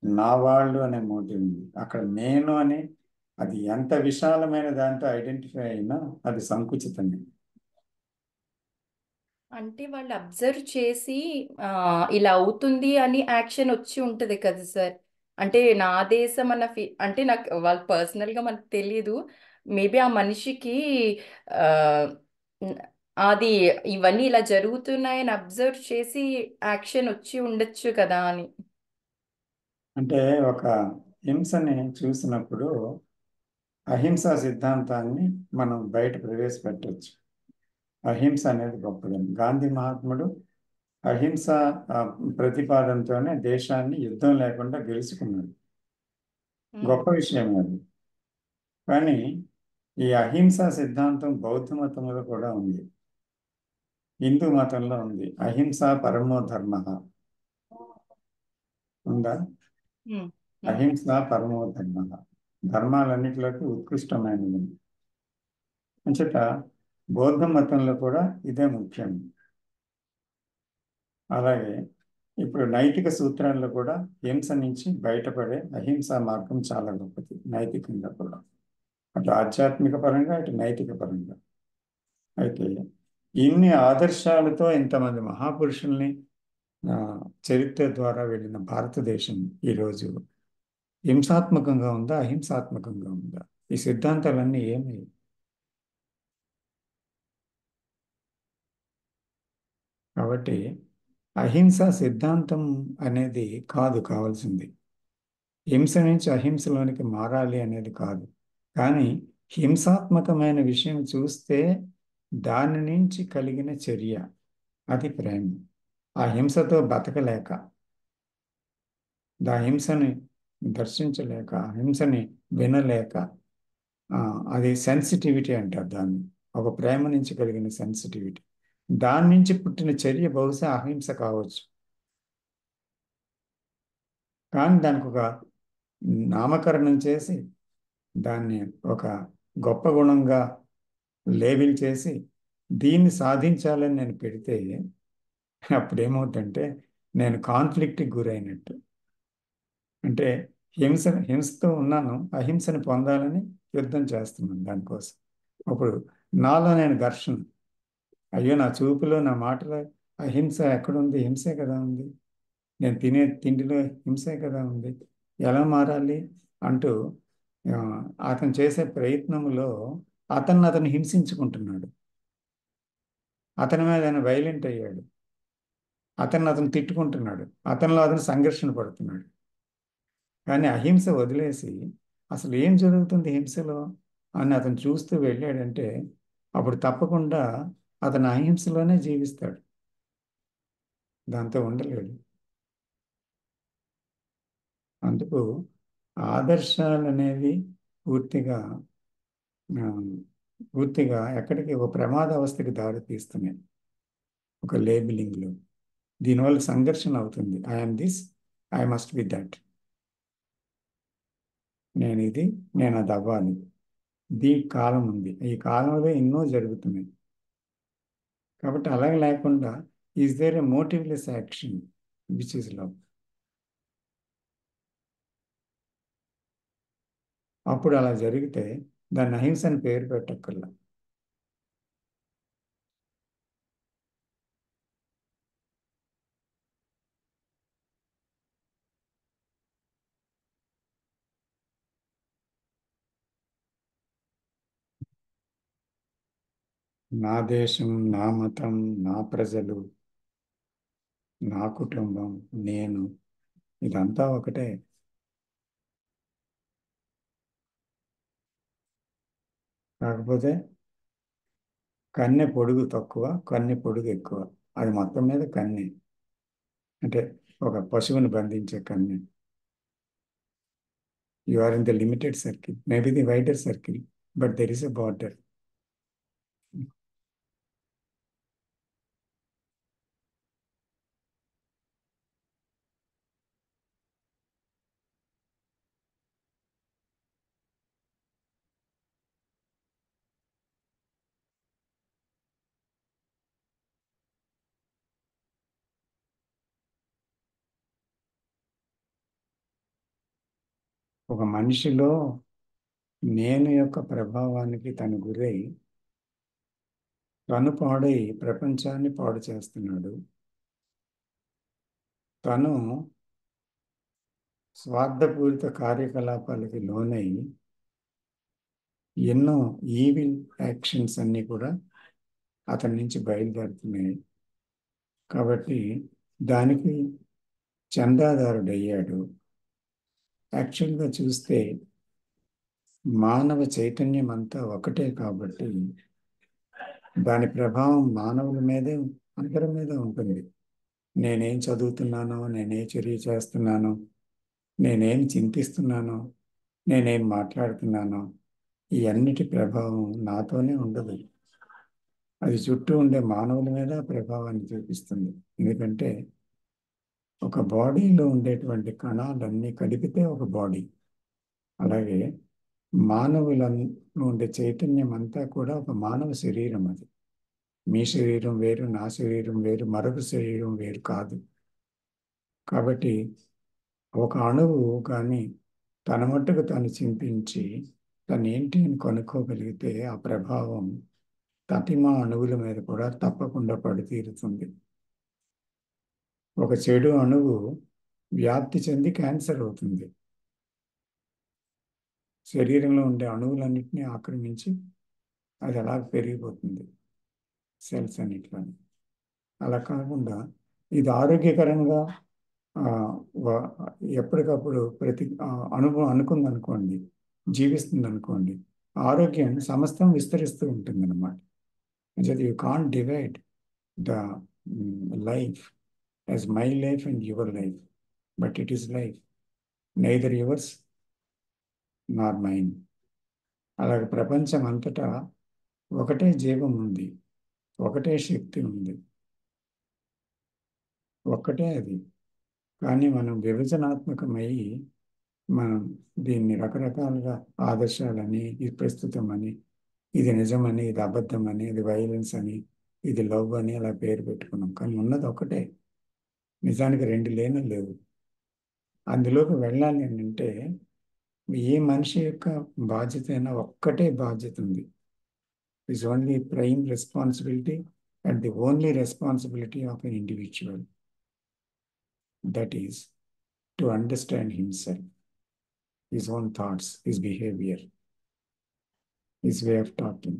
నా వాళ్ళు అనే మోటివ్ ఉంది. అక్కడ నేను అని అది ఎంత విశాలమైన దాంతో ఐడెంటిఫై అయినా అది సంకుచితమే. అంటే వాళ్ళు అబ్జర్వ్ చేసి ఇలా అవుతుంది అని యాక్షన్ వచ్చి ఉంటుంది కదా సార్. అంటే నా దేశం అన్న అంటే నాకు వాళ్ళు పర్సనల్గా మనకు తెలియదు. మేబీ ఆ మనిషికి ఆ, అది ఇవన్నీ ఇలా జరుగుతున్నాయని అబ్జర్వ్ చేసి యాక్షన్ వచ్చి ఉండొచ్చు కదా అని. అంటే ఒక హింసని చూసినప్పుడు అహింసా సిద్ధాంతాన్ని మనం బయట ప్రవేశపెట్టవచ్చు. అహింస అనేది గొప్పదని గాంధీ మహాత్ముడు అహింస ఆ, ప్రతిపాదనతోనే దేశాన్ని యుద్ధం లేకుండా గెలుచుకున్నాడు. గొప్ప విషయం అది. కానీ ఈ అహింసా సిద్ధాంతం బౌద్ధ మతంలో కూడా ఉంది, హిందూ మతంలో ఉంది. అహింస పరమో ధర్మ ఉందా? అహింస పరమో ధర్మ, ధర్మాలన్నిటిలోకి ఉత్కృష్టమైనది. అంచేత బౌద్ధ మతంలో కూడా ఇదే ముఖ్యం. అలాగే ఇప్పుడు నైతిక సూత్రాల్లో కూడా హింస నుంచి బయటపడే అహింసా మార్గం చాలా గొప్పది, నైతికంగా కూడా, అటు ఆధ్యాత్మిక పరంగా ఇటు నైతిక పరంగా. అయితే ఇన్ని ఆదర్శాలతో ఇంతమంది మహాపురుషుల్ని చరిత్ర ద్వారా వెళ్ళిన భారతదేశం ఈరోజు హింసాత్మకంగా ఉందా, అహింసాత్మకంగా ఉందా? ఈ సిద్ధాంతాలన్నీ ఏమి? కాబట్టి అహింసా సిద్ధాంతం అనేది కాదు కావాల్సింది, హింస నుంచి అహింసలోనికి మారాలి అనేది కాదు. కానీ హింసాత్మకమైన విషయం చూస్తే దాని నుంచి కలిగిన చర్య అది ప్రేమ. ఆ హింసతో బతకలేక, ఆ హింసని దర్శించలేక, ఆ హింసని వినలేక, అది సెన్సిటివిటీ అంటారు దాన్ని. ఒక ప్రేమ నుంచి కలిగిన సెన్సిటివిటీ, దాని నుంచి పుట్టిన చర్య బహుశా అహింస కావచ్చు. కానీ దానికి ఒక నామకరణం చేసి దాన్ని ఒక గొప్ప గుణంగా లేబిల్ చేసి దీన్ని సాధించాలని నేను పెడితే అప్పుడు ఏమవుతుందంటే నేను కాన్ఫ్లిక్ట్కి గురైనట్టు. అంటే హింసతో ఉన్నాను, అహింసని పొందాలని యుద్ధం చేస్తున్నాను దానికోసం. అప్పుడు నాలో నేను ఘర్షణ, అయ్యో నా చూపులో నా మాటలో అహింస ఎక్కడుంది? హింసే కదా ఉంది. నేను తినే తిండిలో హింసే కదా ఉంది. ఎలా మారాలి అంటూ ఆ, అతను చేసే ప్రయత్నంలో అతను హింసించుకుంటున్నాడు, అతని మీద ఆయన వైలెంట్ అయ్యాడు, అతను తిట్టుకుంటున్నాడు, అతనిలో అతను సంఘర్షణ పడుతున్నాడు. కానీ అహింస వదిలేసి అసలు ఏం జరుగుతుంది హింసలో అని అతను చూస్తూ వెళ్ళాడంటే అప్పుడు తప్పకుండా అతను అహింసలోనే జీవిస్తాడు, దాంతో ఉండలేడు. అందుకు ఆదర్శాలు అనేవి పూర్తిగా ఆ, పూర్తిగా ఎక్కడికి ఒక ప్రమాద అవస్థకి దారి తీస్తున్నాయి, ఒక లేబులింగ్లో. దీనివల్ల సంఘర్షణ అవుతుంది. I'm this, I must be that, నేను ఇది, నేను అది అవ్వాలి. దీనికి కాలం ఉంది, ఈ కాలంలో ఎన్నో జరుగుతున్నాయి. కాబట్టి అలాగే లేకుండా is there a motiveless action which is love. అప్పుడు అలా జరిగితే దాన్ని అహింస అని పేరు పెట్టక్కర్లా. నా దేశం, నా మతం, నా ప్రజలు, నా కుటుంబం, నేను, ఇదంతా ఒకటే. కాకపోతే కన్నె పొడుగు తక్కువ, కన్నె పొడుగు ఎక్కువ. అది మొత్తం మీద కన్నె, అంటే ఒక పశువుని బంధించే కన్నె. You are in the limited circle, maybe the wider circle, but there is a border. ఒక మనిషిలో నేను యొక్క ప్రభావానికి తను గురై తను పాడై ప్రపంచాన్ని పాడు చేస్తున్నాడు. తను స్వార్థపూరిత కార్యకలాపాలకి లోనై ఎన్నో ఈవిల్ యాక్షన్స్ అన్నీ కూడా అతని నుంచి బయలుదేరుతున్నాయి. కాబట్టి దానికి చందాదారుడయ్యాడు. యాక్చువల్గా చూస్తే మానవ చైతన్యం అంతా ఒకటే కాబట్టి దాని ప్రభావం మానవుల మీదే అందరి మీద ఉంటుంది. నేనేం చదువుతున్నానో, నేనేం చర్య చేస్తున్నానో, నేనేం చింతిస్తున్నానో, నేనేం మాట్లాడుతున్నానో, ఈ అన్నిటి ప్రభావం నాతోనే ఉండదు. అది చుట్టూ ఉండే మానవుల మీద ప్రభావాన్ని చూపిస్తుంది. ఎందుకంటే ఒక బాడీలో ఉండేటువంటి కణాలన్నీ కలిపితే ఒక బాడీ. అలాగే మానవులలో ఉండే చైతన్యం అంతా కూడా ఒక మానవ శరీరం. అది మీ శరీరం వేరు, నా శరీరం వేరు, మరొక శరీరం వేరు కాదు. కాబట్టి ఒక అణువు కానీ తన మట్టుకు తను చింతించి తను ఏంటి అని కనుక్కోగలిగితే ఆ ప్రభావం తతిమా అణువుల మీద కూడా తప్పకుండా పడితీరుతుంది. ఒక చెడు అణువు వ్యాప్తి చెంది క్యాన్సర్ అవుతుంది. శరీరంలో ఉండే అణువులన్నింటినీ ఆక్రమించి అది అలా పెరిగిపోతుంది సెల్స్ అన్నిటిలోని. అలా కాకుండా ఇది ఆరోగ్యకరంగా ఆ, వ- ఎప్పటికప్పుడు అనుభవం అనుకుందనుకోండి, జీవిస్తుంది అనుకోండి, ఆరోగ్యం సమస్తం విస్తరిస్తూ ఉంటుంది అన్నమాట. You can't divide the life as my life and your life, but it is life neither yours Nar mine. అలాగే ప్రపంచం అంతటా ఒకటే జీవం ఉంది, ఒకటే శక్తి ఉంది, ఒక్కటే అది. కానీ మనం విభజనాత్మకమై మనం దీన్ని రకరకాలుగా ఆదర్శాలని, ఇది ప్రస్తుతం అని, ఇది నిజమని, ఇది అబద్ధం అని, ఇది వైలెన్స్ అని, ఇది లవ్ అని అలా పేరు పెట్టుకున్నాం. కానీ ఉన్నది ఒకటే. నిజానికి రెండు లేనే లేవు. అందులోకి వెళ్ళాలి అని అంటే ఏ మనిషి యొక్క బాధ్యత అయినా ఒక్కటే బాధ్యత ఉంది. It's only prime responsibility and the only responsibility of an individual. That is to understand himself, his own thoughts, his behavior, his way of talking,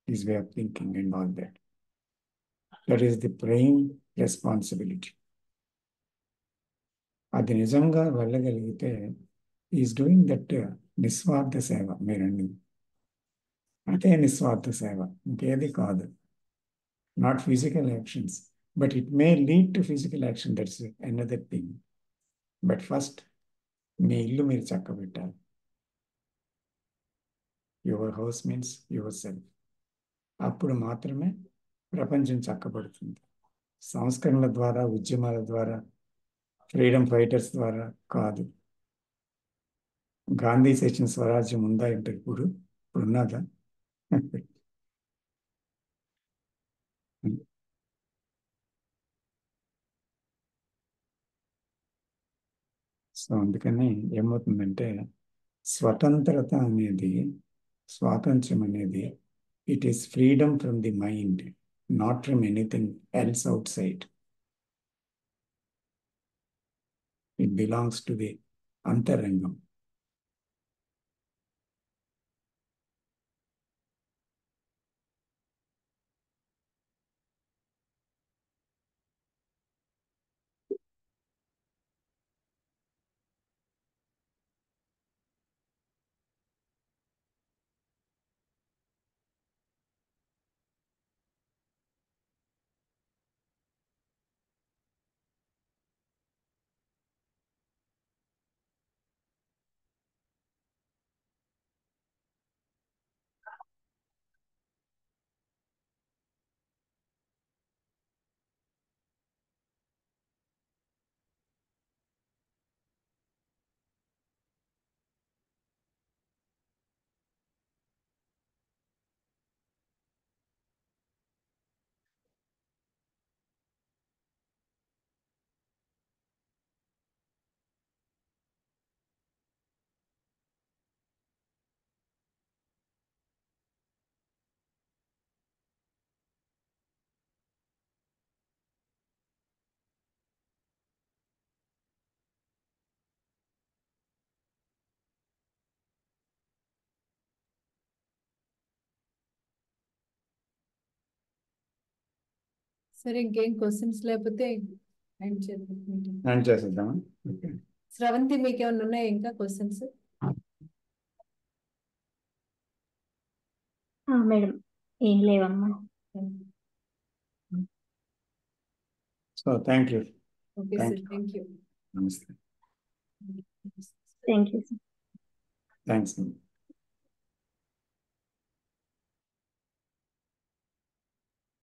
his way of thinking, and all that. That is the prime responsibility. అది నిజంగా వెళ్ళగలిగితే is doing that నిస్వార్థ సేవ. మీరండి అదే నిస్వార్థ సేవ, ఇంకేది కాదు. Not physical actions, but it may lead to physical action, that's another thing. But first మీ ఇల్లు మీరు చక్కబెట్టాలి. Your house means your self. అప్పుడు మాత్రమే ప్రపంచం చక్కబడుతుంది. సంస్కరణల ద్వారా, ఉద్యమాల ద్వారా, ఫ్రీడమ్ ఫైటర్స్ ద్వారా కాదు. గాంధీ చేసిన స్వరాజ్యం ఉందా అంటే ఇప్పుడు ఉన్నదా? సో అందుకని ఏమవుతుందంటే స్వతంత్రత అనేది, స్వాతంత్ర్యం అనేది, it is freedom from the mind, not from anything else out side. It belongs to the అంతరంగం. సరే, ఇంకేం క్వశ్చన్స్ లేకపోతే ఎండ్ చేద్దాం. నేను చేసేద్దామా? ఓకే. స్రవంతి, మీకు ఏమైనా ఉన్నాయా ఇంకా క్వశ్చన్స్? మేడం ఏం లేవమ్మా. So thank you. Okay thank sir, you. Thank you. నమస్తే. Thank you. థ్యాంక్స్.